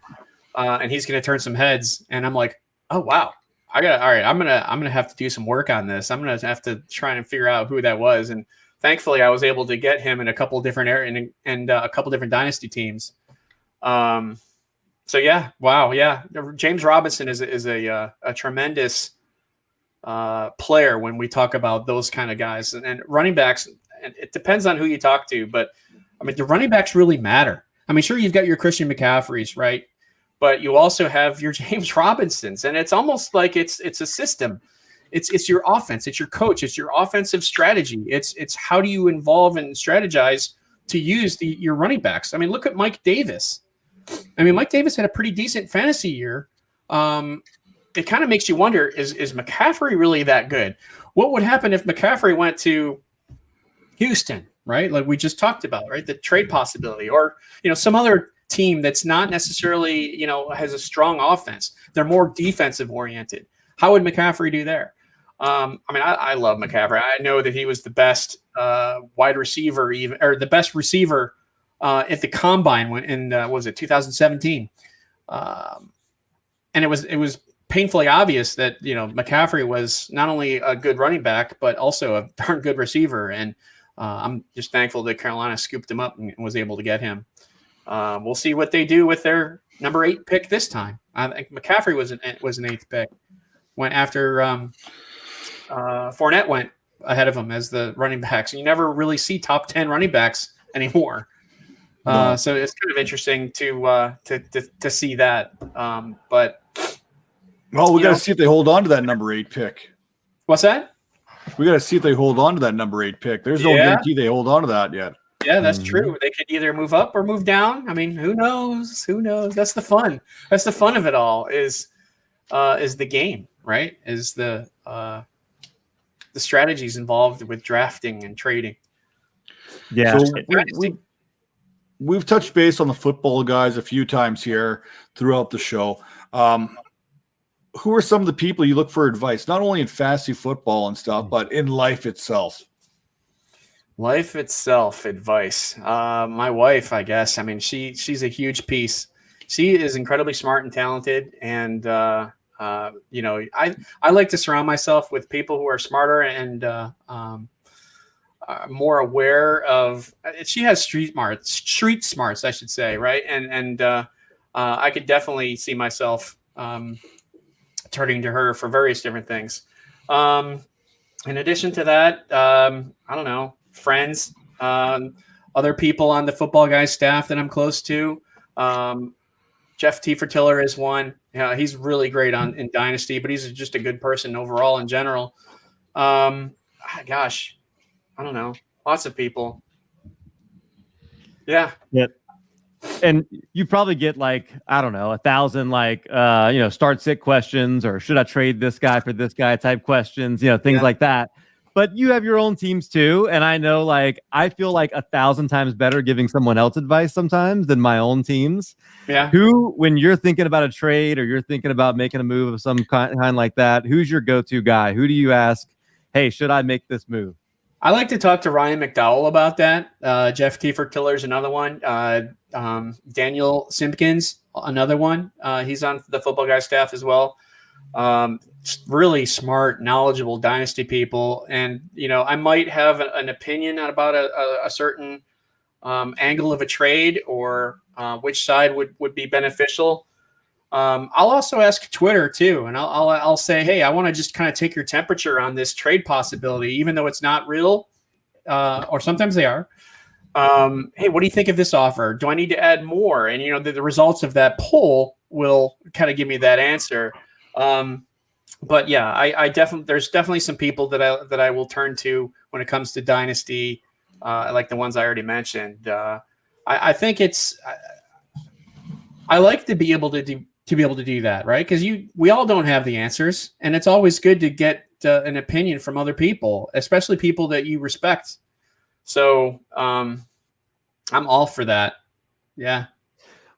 and he's going to turn some heads. And I'm like, oh, wow. All right. I'm gonna have to do some work on this. I'm gonna have to try and figure out who that was. And thankfully, I was able to get him in a couple different areas and a couple different dynasty teams. So yeah, wow, yeah. James Robinson is a tremendous player when we talk about those kind of guys and running backs. And it depends on who you talk to, but I mean the running backs really matter. I mean, sure, you've got your Christian McCaffreys, right? But you also have your James Robinsons, and it's almost like it's a system. It's your offense, it's your coach, it's your offensive strategy. It's how do you involve and strategize to use your running backs. I mean, look at Mike Davis. I mean, Mike Davis had a pretty decent fantasy year. It kind of makes you wonder: is McCaffrey really that good? What would happen if McCaffrey went to Houston, right? Like we just talked about, right? The trade possibility, or some other team that's not necessarily, has a strong offense. They're more defensive oriented. How would McCaffrey do there? I mean, I love McCaffrey. I know that he was the best wide receiver, or the best receiver at the combine in was it 2017? And it was painfully obvious that McCaffrey was not only a good running back but also a darn good receiver. And I'm just thankful that Carolina scooped him up and was able to get him. We'll see what they do with their number 8 pick this time. I think McCaffrey was an 8th pick. Went after Fournette went ahead of him as the running backs. You never really see top 10 running backs anymore. No. So it's kind of interesting to see that. But well, we got to see if they hold on to that number 8 pick. What's that? We got to see if they hold on to that number 8 pick. There's no guarantee they hold on to that yet. Yeah, that's true. They could either move up or move down. I mean, who knows? Who knows? That's the fun. That's the fun of it all is, is the game, right? Is the strategies involved with drafting and trading. Yeah. So we've touched base on the football guys a few times here throughout the show. Who are some of the people you look for advice, not only in fantasy football and stuff, but in life itself? Life itself, advice. My wife, I guess. I mean, she's a huge piece. She is incredibly smart and talented, and I like to surround myself with people who are smarter and more aware of. She has street smarts, I should say, right? And I could definitely see myself turning to her for various different things. In addition to that, I don't know, friends, other people on the football guys staff that I'm close to. Jeff Tiller is one. Yeah, he's really great in Dynasty, but he's just a good person overall in general. Gosh, I don't know. Lots of people. Yeah. Yeah. And you probably get like, I don't know, 1,000 start sit questions, or should I trade this guy for this guy type questions, things like that. But you have your own teams too. And I know, like, I feel like 1,000 times better giving someone else advice sometimes than my own teams. Yeah. Who, when you're thinking about a trade or you're thinking about making a move of some kind like that, who's your go-to guy? Who do you ask, hey, should I make this move? I like to talk to Ryan McDowell about that. Jeff Tiller's another one. Daniel Simpkins, another one. He's on the football guy staff as well. Really smart, knowledgeable Dynasty people. And, I might have an opinion about a certain angle of a trade or which side would be beneficial. I'll also ask Twitter too, and I'll say, hey, I want to just kind of take your temperature on this trade possibility, even though it's not real, or sometimes they are. Hey, what do you think of this offer? Do I need to add more? And the results of that poll will kind of give me that answer. But yeah, I definitely, there's definitely some people that I will turn to when it comes to Dynasty, like the ones I already mentioned. I think I like to be able to do that, right? Because we all don't have the answers, and it's always good to get an opinion from other people, especially people that you respect. So I'm all for that. Yeah.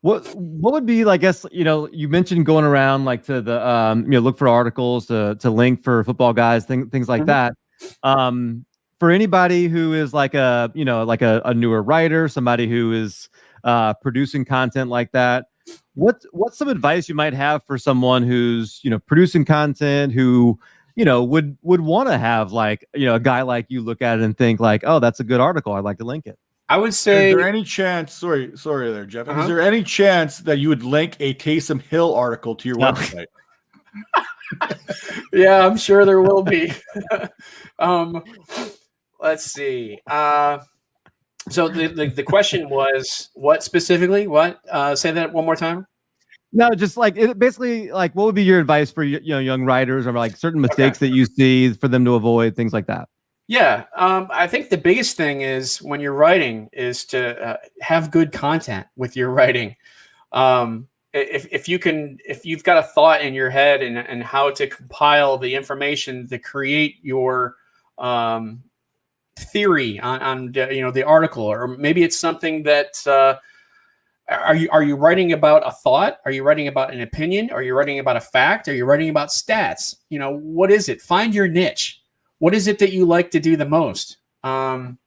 What would be, I guess, you mentioned going around like to the look for articles to link for football guys, things like that. For anybody who is like a newer writer, somebody who is producing content like that, what's some advice you might have for someone who's producing content, who would want to have a guy like you look at it and think like, oh, that's a good article, I'd like to link it? I would say, is there any chance, sorry there, Jeff, is there any chance that you would link a Taysom Hill article to your website? Yeah, I'm sure there will be. Let's see. So the question was what specifically? What? Say that one more time. No, just basically what would be your advice for young writers, or like certain mistakes that you see for them to avoid, things like that? Yeah, I think the biggest thing is when you're writing is to have good content with your writing. If you've got a thought in your head and how to compile the information to create your theory on the article, or maybe it's something that are you writing about a thought? Are you writing about an opinion? Are you writing about a fact? Are you writing about stats? What is it? Find your niche. What is it that you like to do the most? And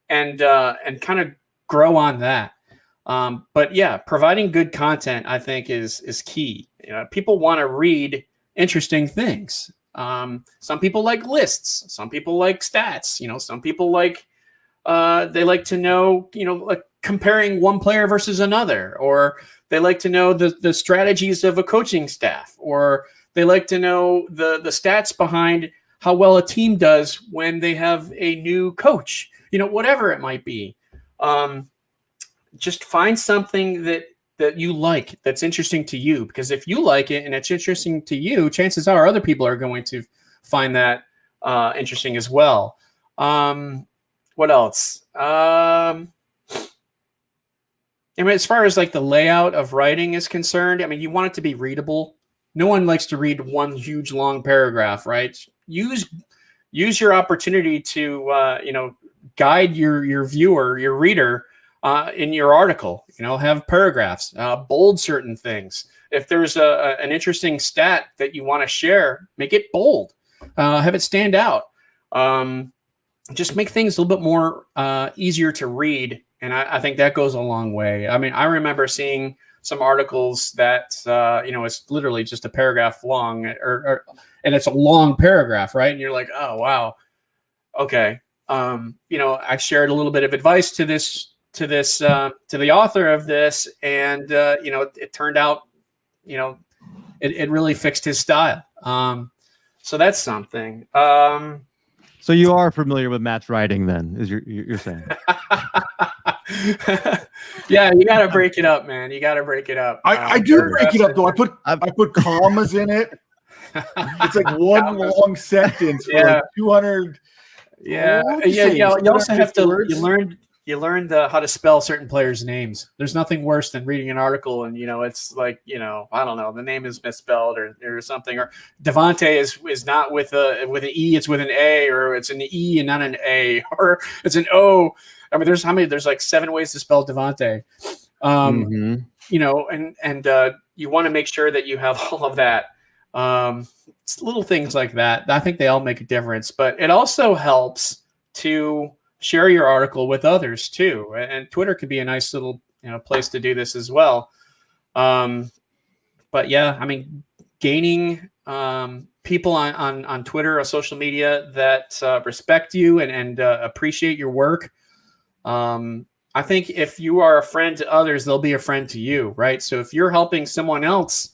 kind of grow on that. But yeah, providing good content, I think, is key. People want to read interesting things. Some people like lists. Some people like stats. Some people like they like to know, comparing one player versus another, or they like to know the strategies of a coaching staff, or they like to know the stats behind how well a team does when they have a new coach, whatever it might be. Just find something that you like, that's interesting to you, because if you like it and it's interesting to you, chances are other people are going to find that interesting as well. What else? As far as the layout of writing is concerned, you want it to be readable. no one likes to read one huge long paragraph, right? Use your opportunity to guide your viewer, your reader in your article. Have paragraphs, bold certain things. If there's an interesting stat that you want to share, make it bold, have it stand out. Just make things a little bit more easier to read. And I think that goes a long way. I mean, I remember seeing some articles that, it's literally just a paragraph long and it's a long paragraph, right? And you're like, oh, wow. Okay. I shared a little bit of advice to the author of this. And, it turned out, it really fixed his style. So that's something. So you are familiar with Matt's writing then, is you're saying? Yeah, you got to break it up, man. You got to break it up. I do break it up though. I put commas in it. It's like one long sentence for like 200. Yeah. You also have to you learned how to spell certain players' names. There's nothing worse than reading an article and it's like I don't know, the name is misspelled or something, or Devontae is not with an E, it's with an A, or it's an E and not an A, or it's an O. I mean, there's like 7 ways to spell Devontae. And you want to make sure that you have all of that. It's little things like that. I think they all make a difference, but it also helps to share your article with others too. And Twitter could be a nice little, place to do this as well. But yeah, I mean, gaining, people on Twitter or social media that, respect you and appreciate your work. I think if you are a friend to others, they'll be a friend to you. Right. So if you're helping someone else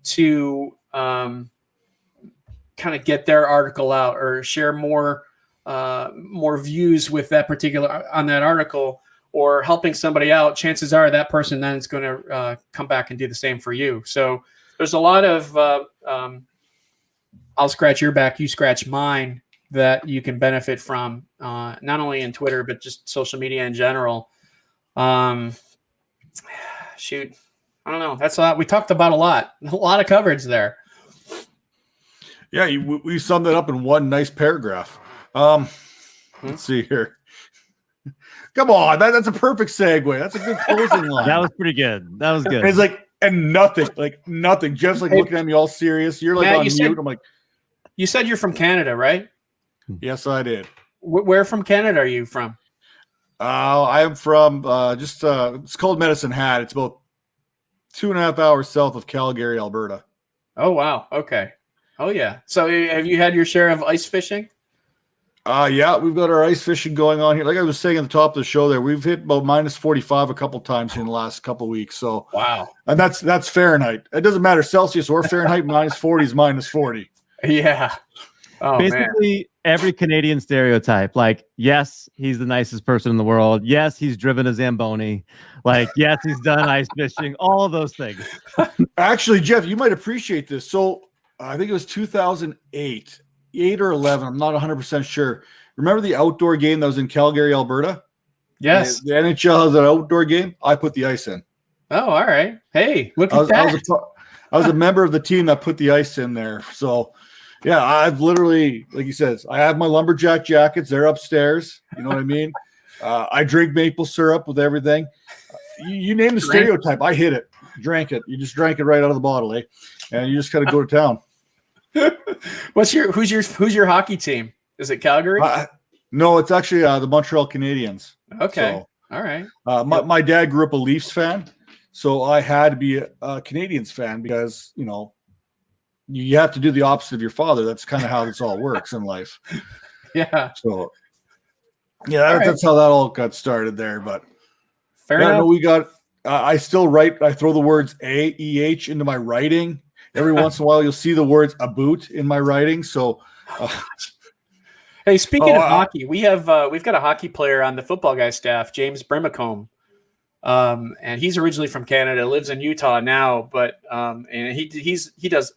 to, kind of get their article out or share more views with that on that article, or helping somebody out, chances are that person then is going to come back and do the same for you. So there's a lot of I'll scratch your back, you scratch mine that you can benefit from, not only in Twitter, but just social media in general. Shoot, I don't know. That's a lot. We talked about a lot of coverage there. Yeah, we summed it up in one nice paragraph. Let's see here. Come on, that's a perfect segue. That's a good closing line. That was pretty good. That was good. And it's like, and nothing. Jeff's like looking at me all serious. You're like, Matt, on mute. I'm like, you said you're from Canada, right? Yes, I did. Where from Canada are you from? I'm from it's called Medicine Hat. It's about 2.5 hours south of Calgary, Alberta. Oh, wow. Okay. Oh, yeah. So have you had your share of ice fishing? Yeah, we've got our ice fishing going on here. Like I was saying at the top of the show there, we've hit about minus 45 a couple times in the last couple of weeks. So wow. And that's Fahrenheit. It doesn't matter Celsius or Fahrenheit. minus 40 is minus 40. Yeah. Oh, basically every Canadian stereotype. Like, yes, he's the nicest person in the world. Yes, he's driven a Zamboni. Like, yes, he's done ice fishing. All of those things. Actually, Jeff, you might appreciate this. So I think it was 2008. 8 or 11, I'm not 100% sure. Remember the outdoor game that was in Calgary, Alberta? Yes. The NHL has an outdoor game. I put the ice in. Oh, all right. Hey, look at that. I was a member of the team that put the ice in there. So, yeah, I've literally, like you said, I have my lumberjack jackets. They're upstairs. You know what I mean? I drink maple syrup with everything. You name the stereotype, I hit it. Drank it. You just drank it right out of the bottle, eh? And you just got to go to town. Who's your hockey team? Is it Calgary? No, it's actually the Montreal Canadiens. Okay. So, all right. My dad grew up a Leafs fan, so I had to be a Canadiens fan because, you have to do the opposite of your father. That's kind of how this all works in life. Yeah. So, yeah, that's how that all got started there. But fair enough. No, we got. I still write. I throw the words A-E-H into my writing. Every once in a while, you'll see the words "a boot" in my writing. So, hey, speaking of hockey, we've got a hockey player on the Football Guy staff, James Brimacombe, and he's originally from Canada, lives in Utah now, but and he does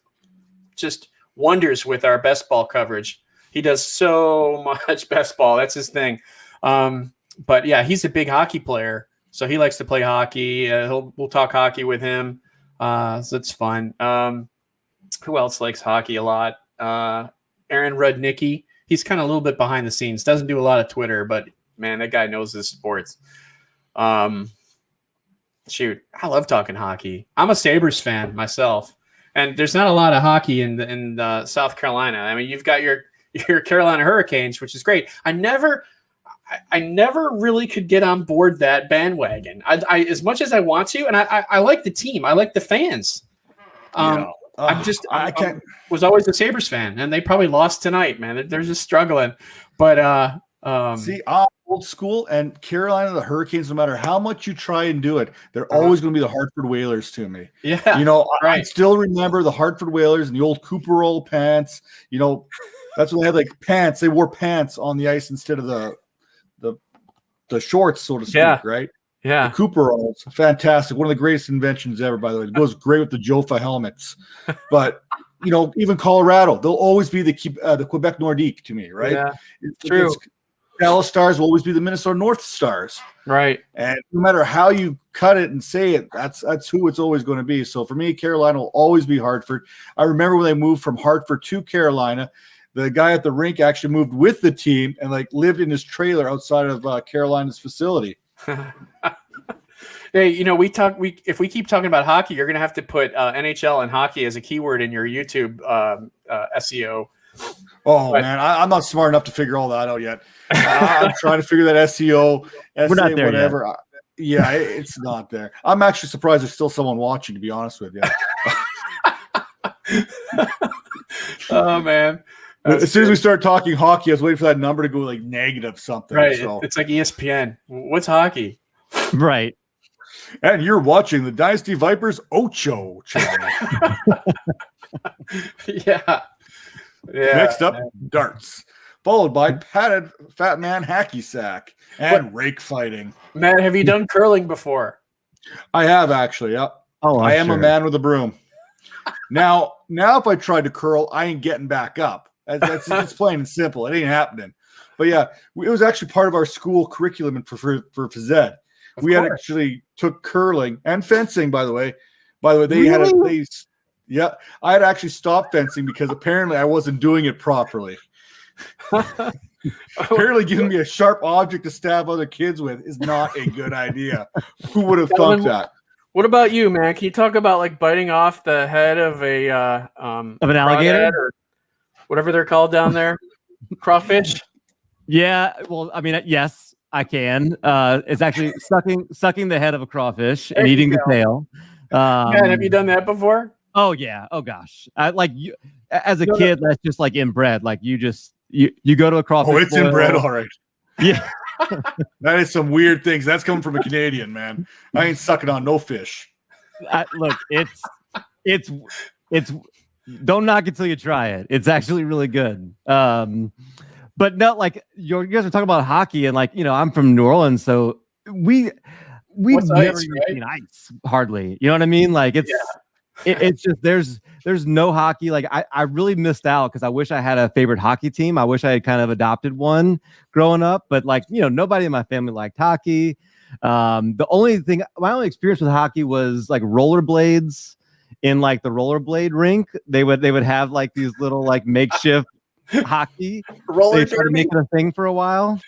just wonders with our best ball coverage. He does so much best ball. That's his thing. But yeah, he's a big hockey player, so he likes to play hockey. We'll talk hockey with him. So it's fun. Who else likes hockey a lot? Aaron Rudnicki. He's kind of a little bit behind the scenes. Doesn't do a lot of Twitter, but man, that guy knows his sports. Shoot, I love talking hockey. I'm a Sabres fan myself, and there's not a lot of hockey in South Carolina. I mean, you've got your Carolina Hurricanes, which is great. I never really could get on board that bandwagon. I as much as I want to, and I like the team. I like the fans. I was always a Sabres fan, and they probably lost tonight, man. They're just struggling. But see, I'm old school, and Carolina, the Hurricanes, no matter how much you try and do it, they're always going to be the Hartford Whalers to me. Yeah, you know, right. I still remember the Hartford Whalers and the old Cooper roll pants. You know, that's when they had like pants. They wore pants on the ice instead of the shorts, so to speak, right? Yeah. The Cooper rolls, fantastic. One of the greatest inventions ever, by the way. It goes great with the Jofa helmets. But, you know, even Colorado, they'll always be the Quebec Nordique to me, right? Yeah, true. Dallas Stars will always be the Minnesota North Stars. Right. And no matter how you cut it and say it, that's who it's always going to be. So for me, Carolina will always be Hartford. I remember when they moved from Hartford to Carolina, the guy at the rink actually moved with the team and like lived in his trailer outside of Carolina's facility. Hey, you know, if we keep talking about hockey, you're going to have to put NHL and hockey as a keyword in your YouTube SEO. Oh, man, I'm not smart enough to figure all that out yet. I'm trying to figure that SEO, We're not there whatever. Yeah, it's not there. I'm actually surprised there's still someone watching, to be honest with you. Oh, man. As soon as we start talking hockey, I was waiting for that number to go like negative something. Right. So. It's like ESPN. What's hockey? Right. And you're watching the Dynasty Vipers Ocho channel. Yeah. Next up, darts, followed by padded fat man hacky sack and rake fighting. Matt, have you done curling before? I have actually. Yep. Oh, I am a man with a broom. Now, if I tried to curl, I ain't getting back up. That's it's plain and simple. It ain't happening. But yeah, it was actually part of our school curriculum for phys ed. We had actually took curling and fencing. By the way, yeah, I had actually stopped fencing because apparently I wasn't doing it properly. Apparently, giving me a sharp object to stab other kids with is not a good idea. Who would have thought that? What about you, man? Can you talk about like biting off the head of an alligator or whatever they're called down there? Crawfish? Yeah, well, I mean, yes, I can. It's actually sucking the head of a crawfish and eating the tail. Man, have you done that before? Oh yeah. Oh gosh. As a kid, that's just like inbred. Like you go to a crawfish. Oh, it's boil. inbred, all right. Yeah. That is some weird things. That's coming from a Canadian, man. I ain't sucking on no fish. Look, it's don't knock it till you try it. It's actually really good. But no, like you guys are talking about hockey, and like, you know, I'm from New Orleans, so we've never even seen ice hardly. You know what I mean? Like it's just there's no hockey. Like I really missed out because I wish I had a favorite hockey team. I wish I had kind of adopted one growing up, but like, you know, nobody in my family liked hockey. My only experience with hockey was like rollerblades in like the rollerblade rink. They would have like these little like makeshift hockey. Roller they started derby? making a thing for a while.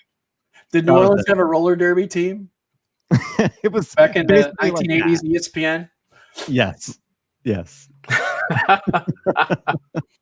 Did New Orleans have a roller derby team? It was back in the basically 1980s ESPN. Yes.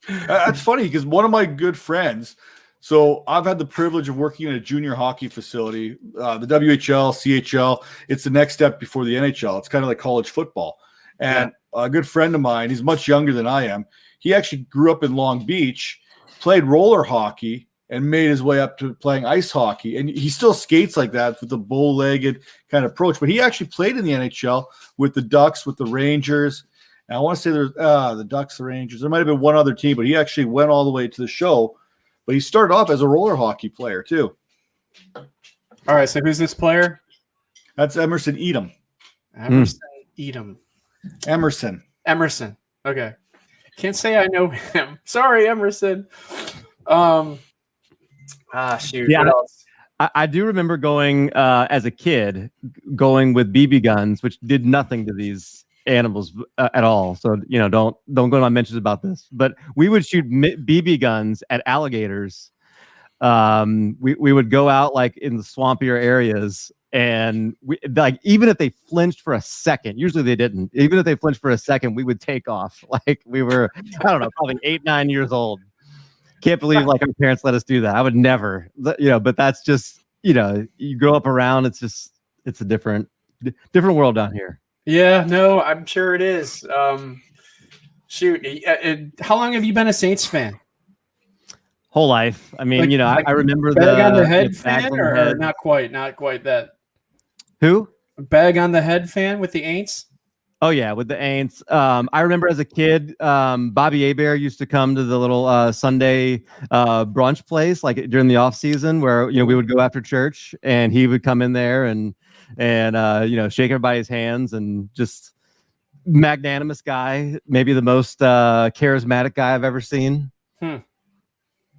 That's funny because one of my good friends, so I've had the privilege of working in a junior hockey facility, the WHL, CHL. It's the next step before the NHL. It's kind of like college football. And a good friend of mine, he's much younger than I am. He actually grew up in Long Beach, played roller hockey, and made his way up to playing ice hockey. And he still skates like that with the bow-legged kind of approach. But he actually played in the NHL with the Ducks, with the Rangers. And I want to say there's the Ducks, the Rangers. There might have been one other team, but he actually went all the way to the show. But he started off as a roller hockey player, too. All right, so who's this player? That's Emerson Edom. Emerson. Okay. Can't say I know him. Sorry, Emerson. Shoot. Yeah, what else? I do remember going as a kid, going with BB guns, which did nothing to these animals at all. So don't go to my mentions about this. But we would shoot BB guns at alligators. We would go out like in the swampier areas, and we like even if they flinched for a second. Usually they didn't. Even if they flinched for a second, we would take off. Like we were, I don't know, probably 8-9 years old. Can't believe like our parents let us do that. I would never, but that's just, you grow up around, it's a different world down here. Yeah, no, I'm sure it is. Shoot, how long have you been a Saints fan? Whole life. I mean, I remember bag on the head bag fan, on the or head. not quite that. Who? Bag on the head fan with the Aints? Oh yeah, with the Aints. I remember as a kid, Bobby Hebert used to come to the little Sunday brunch place, like during the off season, where we would go after church, and he would come in there and shake everybody's hands, and just magnanimous guy, maybe the most charismatic guy I've ever seen.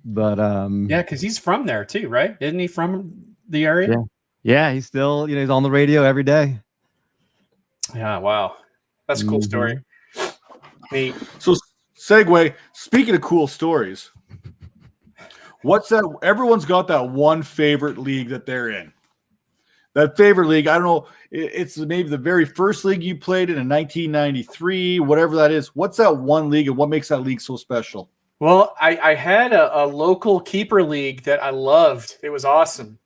But yeah, because he's from there too, right? Isn't he from the area? Yeah, he's still he's on the radio every day. Yeah, wow. That's a cool story. Neat. So, segue. Speaking of cool stories, what's that? Everyone's got that one favorite league that they're in. That favorite league, I don't know. It's maybe the very first league you played in 1993, whatever that is. What's that one league, and what makes that league so special? Well, I had a local keeper league that I loved. It was awesome.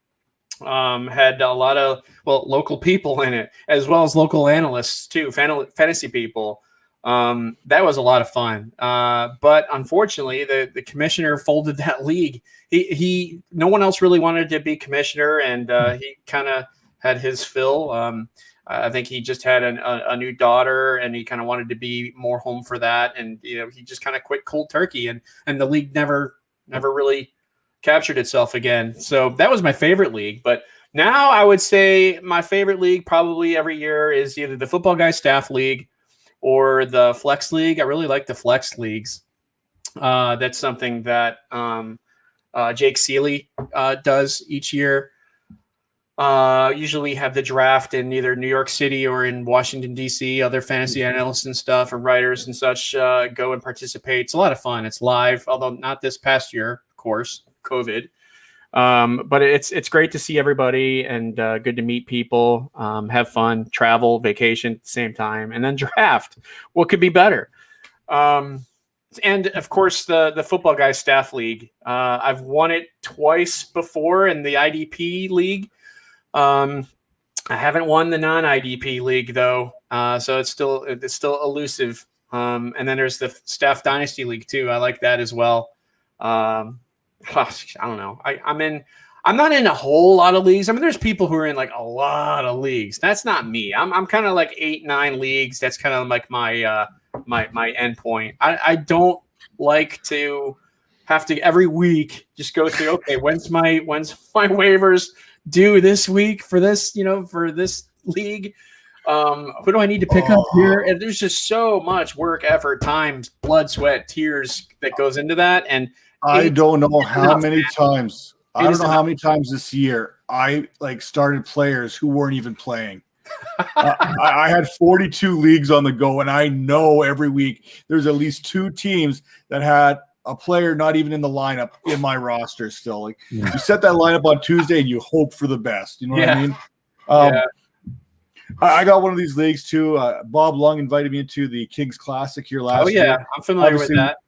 Had a lot of local people in it, as well as local analysts too, fantasy people. That was a lot of fun. But unfortunately, the commissioner folded that league. He no one else really wanted to be commissioner, and he kind of had his fill. I think he just had a new daughter, and he kind of wanted to be more home for that. And he just kind of quit cold turkey, and the league never really captured itself again. So that was my favorite league. But now I would say my favorite league probably every year is either the Football Guy Staff League or the Flex League. I really like the Flex Leagues. That's something that Jake Haseley does each year. Usually we have the draft in either New York City or in Washington, D.C. Other fantasy analysts and stuff, or writers and such go and participate. It's a lot of fun. It's live, although not this past year, of course, COVID. But it's great to see everybody, and good to meet people, have fun, travel, vacation at the same time, and then draft. What could be better? And of course, the Football Guys Staff League. I've won it twice before in the IDP League. I haven't won the non-IDP league though, so it's still elusive. And then there's the Staff Dynasty League too. I like that as well. Gosh, I don't know. I'm not in a whole lot of leagues. I mean, there's people who are in like a lot of leagues. That's not me. I'm kind of like 8-9 leagues. That's kind of like my my end point. I don't like to have to every week just go through. Okay, when's my waivers due this week for this? For this league. Who do I need to pick up here? And there's just so much work, effort, time, blood, sweat, tears that goes into that. And I don't know how many times. I don't know how many times this year I started players who weren't even playing. I had 42 leagues on the go, and I know every week there's at least 2 teams that had a player not even in the lineup in my roster still. You set that lineup on Tuesday and you hope for the best. You know what I mean? I got one of these leagues too. Bob Lung invited me into the Kings Classic here last year. I'm familiar with that.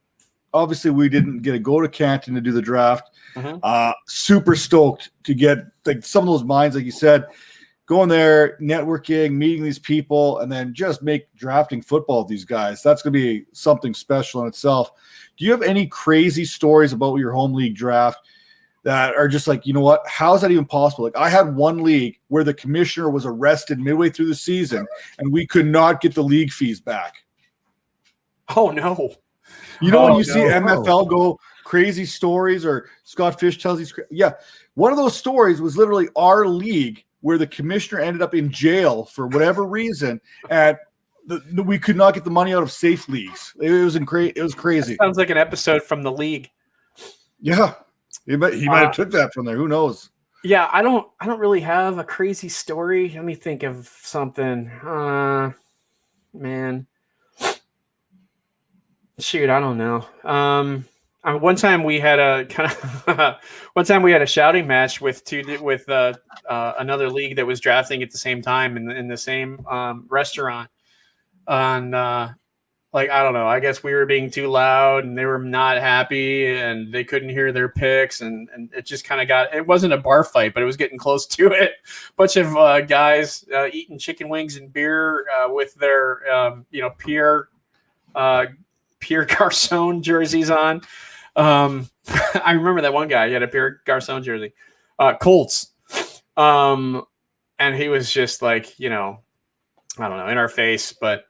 Obviously, we didn't get to go to Canton to do the draft. Mm-hmm. Super stoked to get some of those minds, like you said, going there, networking, meeting these people, and then just make drafting football with these guys. That's going to be something special in itself. Do you have any crazy stories about your home league draft that are just like, you know what, how is that even possible? I had one league where the commissioner was arrested midway through the season, and we could not get the league fees back. Oh, no. When you see MFL go crazy stories, or Scott Fish tells these, one of those stories was literally our league where the commissioner ended up in jail for whatever reason, and we could not get the money out of safe leagues. It was crazy. That sounds like an episode from the league. Yeah, he might have took that from there. Who knows? Yeah, I don't really have a crazy story. Let me think of something. man. Shoot, I don't know. One time we had a shouting match with another league that was drafting at the same time in the same restaurant. Like, I don't know. I guess we were being too loud and they were not happy and they couldn't hear their picks. And it just kind of it wasn't a bar fight, but it was getting close to it. Bunch of guys eating chicken wings and beer with their, Pierre Garçon jerseys on. I remember that one guy. He had a Pierre Garçon jersey. Colts. And he was just like, I don't know, in our face, but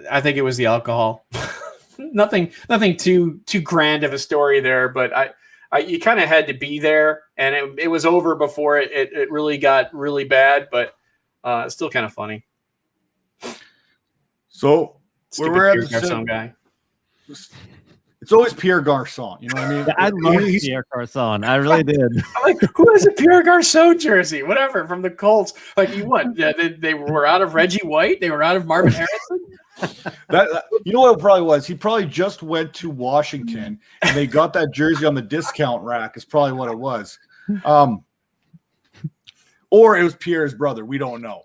I think it was the alcohol. nothing too grand of a story there, but you kind of had to be there, and it was over before it really got really bad, but it's still kind of funny. So we're at the guy. It's always Pierre Garçon. You know what I mean? I love Pierre Garçon. I really did. I'm like, who has a Pierre Garçon jersey? Whatever, from the Colts. Like, you what? They were out of Reggie White. They were out of Marvin Harrison. You know what it probably was? He probably just went to Washington and they got that jersey on the discount rack. Is probably what it was. Or it was Pierre's brother. We don't know.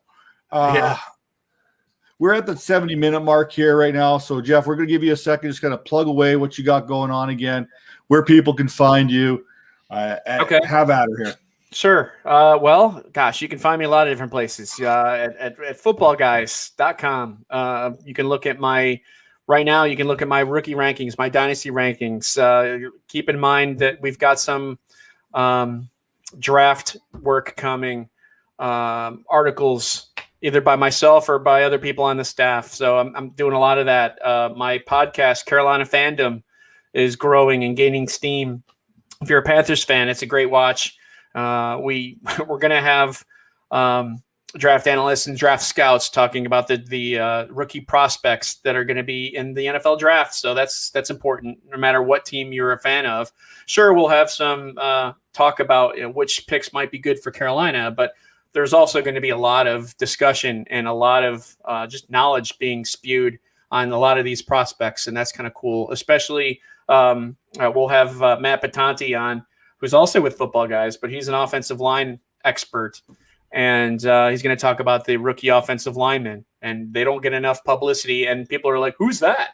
We're at the 70-minute mark here right now. So, Jeff, we're going to give you a second. Just kind of plug away what you got going on again, where people can find you. Okay. Have at her here. Sure. Well, gosh, you can find me a lot of different places. At footballguys.com. You can look at my rookie rankings, my dynasty rankings. Keep in mind that we've got some draft work coming, articles either by myself or by other people on the staff. So I'm doing a lot of that. My podcast, Carolina Fandom, is growing and gaining steam. If you're a Panthers fan, it's a great watch. We're going to have draft analysts and draft scouts talking about the rookie prospects that are going to be in the NFL draft. So that's important, no matter what team you're a fan of. Sure, we'll have some talk about which picks might be good for Carolina, but there's also going to be a lot of discussion and a lot of just knowledge being spewed on a lot of these prospects, and that's kind of cool. Especially we'll have Matt Patanti on, who's also with Football Guys, but he's an offensive line expert, and he's going to talk about the rookie offensive linemen, and they don't get enough publicity, and people are like, who's that?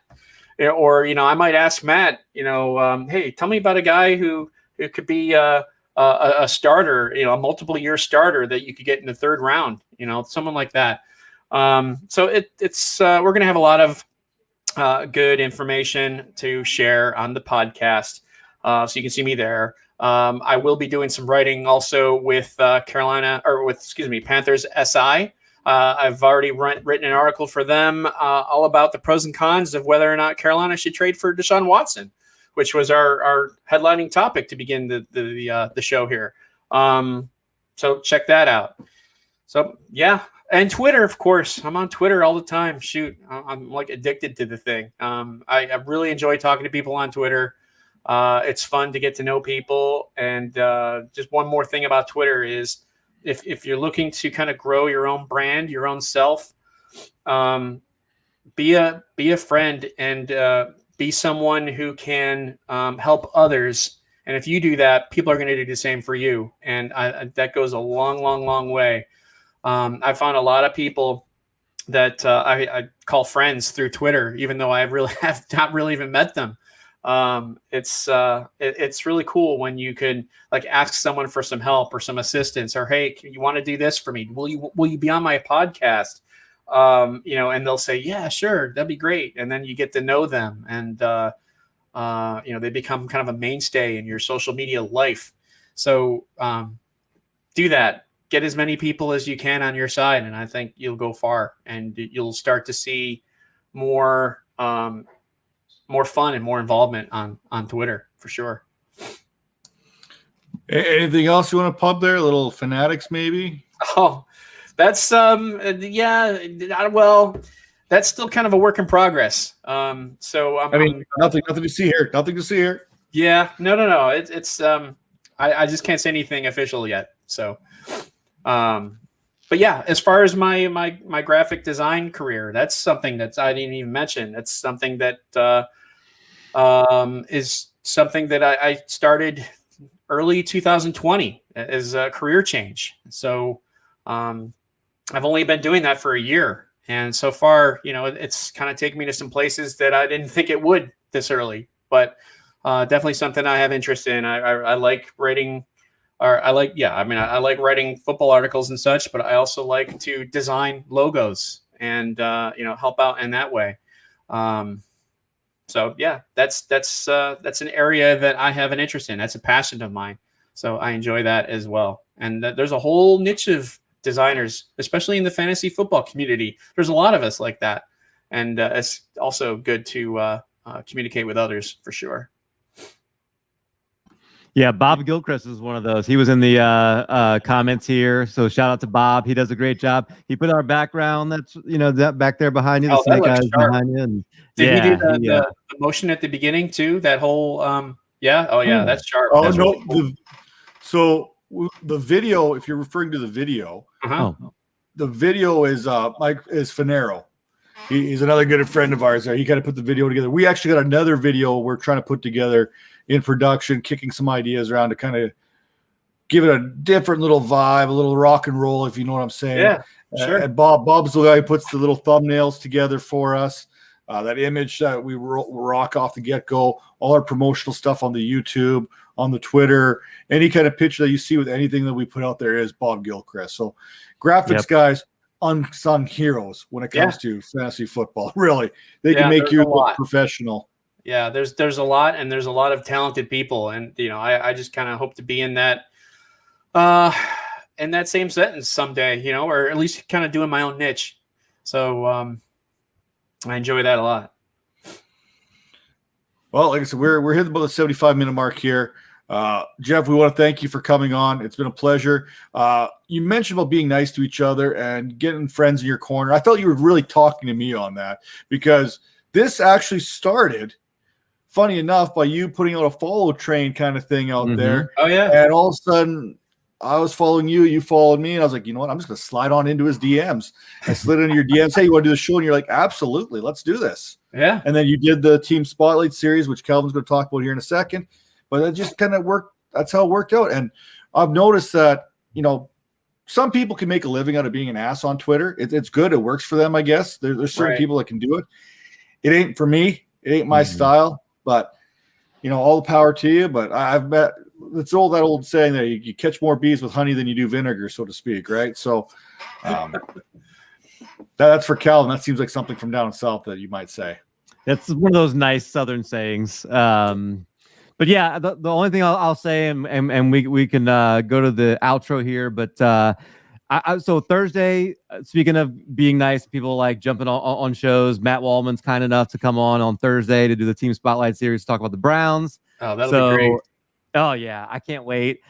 Or, I might ask Matt, hey, tell me about a guy who could be a starter, a multiple-year starter that you could get in the third round, someone like that. So it's we're going to have a lot of good information to share on the podcast, so you can see me there. I will be doing some writing also with Panthers SI. I've already written an article for them all about the pros and cons of whether or not Carolina should trade for Deshaun Watson, which was our headlining topic to begin the show here. So check that out. So, yeah. And Twitter, of course. I'm on Twitter all the time. Shoot, I'm like addicted to the thing. I really enjoy talking to people on Twitter. It's fun to get to know people. And just one more thing about Twitter is if you're looking to kind of grow your own brand, your own self, be a friend and be someone who can help others. And if you do that, people are going to do the same for you. And that goes a long, long, long way. I found a lot of people that I call friends through Twitter, even though I really have not really even met them. It's really cool when you can like ask someone for some help or some assistance, or, hey, you want to do this for me? Will you be on my podcast? And they'll say, yeah, sure, that'd be great. And then you get to know them, and they become kind of a mainstay in your social media life. So do that. Get as many people as you can on your side, and I think you'll go far, and you'll start to see more fun and more involvement on Twitter for sure. Anything else you want to pub there? Little fanatics, maybe? Oh, that's well, that's still kind of a work in progress. Nothing to see here. Nothing to see here. Yeah, no. It's I just can't say anything official yet. So, but yeah, as far as my graphic design career, that's something that I didn't even mention. That's something that is something that I started early 2020 as a career change. So I've only been doing that for a year. And so far, it's kind of taken me to some places that I didn't think it would this early, but definitely something I have interest in. I like writing, I like writing football articles and such, but I also like to design logos and, help out in that way. So yeah, that's an area that I have an interest in. That's a passion of mine. So I enjoy that as well. And there's a whole niche of designers, especially in the fantasy football community. There's a lot of us like that. And it's also good to communicate with others for sure. Yeah, Bob Gilchrist is one of those. He was in the comments here, so shout out to Bob. He does a great job. He put our background. That's that back there behind you. The snake eyes behind you. And did he do the motion at the beginning too? That whole that's sharp. Oh that's no, really cool. So the video, if you're referring to the video, the video is Mike is Finero. He's another good friend of ours there. He kind of put the video together. We actually got another video we're trying to put together in production, kicking some ideas around to kind of give it a different little vibe, a little rock and roll, if you know what I'm saying. Yeah, sure. And Bob's the guy who puts the little thumbnails together for us. That image that we rock off the get-go, all our promotional stuff on the YouTube, on the Twitter, any kind of picture that you see with anything that we put out there is Bob Gilchrist. So graphics guys, unsung heroes when it comes to fantasy football. Really, they can make you look professional. Yeah, there's a lot, and there's a lot of talented people, and I just kind of hope to be in that same sentence someday, or at least kind of doing my own niche. So I enjoy that a lot. Well, like I said, we're hitting about the 75-minute mark here. Jeff, we want to thank you for coming on. It's been a pleasure. You mentioned about being nice to each other and getting friends in your corner. I felt you were really talking to me on that because this actually started, funny enough, by you putting out a follow train kind of thing out there. Oh, yeah. And all of a sudden, I was following you, you followed me, and I was like, you know what? I'm just going to slide on into his DMs. I slid into your DMs. Hey, you want to do the show? And you're like, absolutely, let's do this. Yeah. And then you did the Team Spotlight series, which Calvin's going to talk about here in a second. But it just kind of worked. That's how it worked out. And I've noticed that, some people can make a living out of being an ass on Twitter. It's good. It works for them, I guess. There's certain people that can do it. It ain't for me. It ain't my style. But, all the power to you. But I've met – it's that old saying that you catch more bees with honey than you do vinegar, so to speak, right? So that's for Calvin. That seems like something from down south that you might say. That's one of those nice Southern sayings. But yeah, the only thing I'll say, and we can go to the outro here. But so Thursday, speaking of being nice, people like jumping on shows. Matt Wallman's kind enough to come on Thursday to do the Team Spotlight series, to talk about the Browns. Oh, that'll be great. Oh yeah, I can't wait.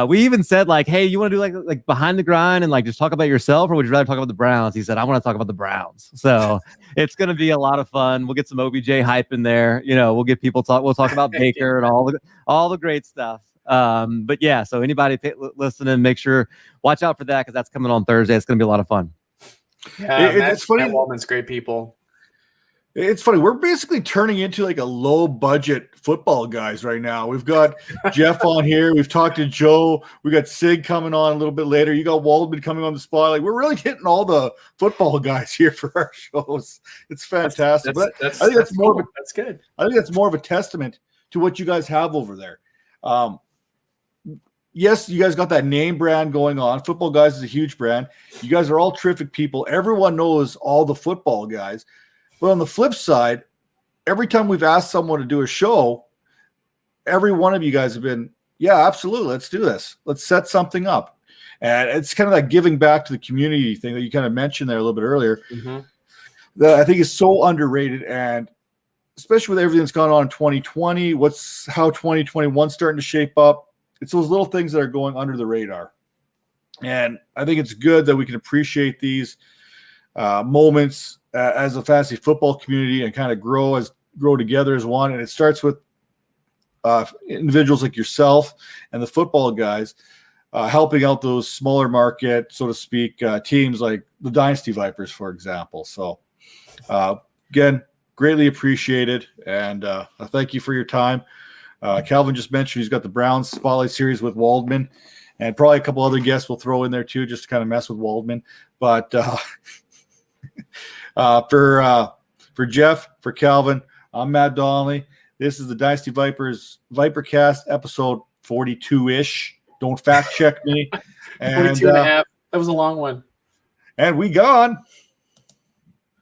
We even said like, hey, you want to do like behind the grind and like just talk about yourself, or would you rather talk about the Browns? He said, I want to talk about the Browns. So it's going to be a lot of fun. We'll get some OBJ hype in there. We'll get people talk. We'll talk about Baker and all the great stuff. But yeah, so anybody listening, make sure watch out for that because that's coming on Thursday. It's going to be a lot of fun. Yeah, it's funny. Matt Waldman's great people. It's funny. We're basically turning into like a low budget football guys right now. We've got Jeff on here. We've talked to Joe. We got Sig coming on a little bit later. You got Waldman coming on the spotlight. We're really getting all the football guys here for our shows. It's fantastic. I think that's more of that's good. I think that's more of a testament to what you guys have over there. Yes, you guys got that name brand going on. Football Guys is a huge brand. You guys are all terrific people. Everyone knows all the football guys. But on the flip side, every time we've asked someone to do a show, every one of you guys have been, yeah, absolutely, let's do this. Let's set something up. And it's kind of that giving back to the community thing that you kind of mentioned there a little bit earlier. That I think is so underrated. And especially with everything that's gone on in 2020, how 2021 starting to shape up. It's those little things that are going under the radar. And I think it's good that we can appreciate these moments as a fantasy football community and kind of grow together as one. And it starts with individuals like yourself and the football guys. helping out those smaller market, so to speak, teams like the Dynasty Vipers, for example. So, again, greatly appreciated, and thank you for your time. Calvin just mentioned he's got the Browns Spotlight Series with Waldman, and probably a couple other guests we'll throw in there too, just to kind of mess with Waldman. But for Jeff, for Calvin, I'm Matt Donnelly. This is the Dynasty Vipers ViperCast episode 42-ish. Don't fact check me. And 42 and a half. That was a long one. And we gone.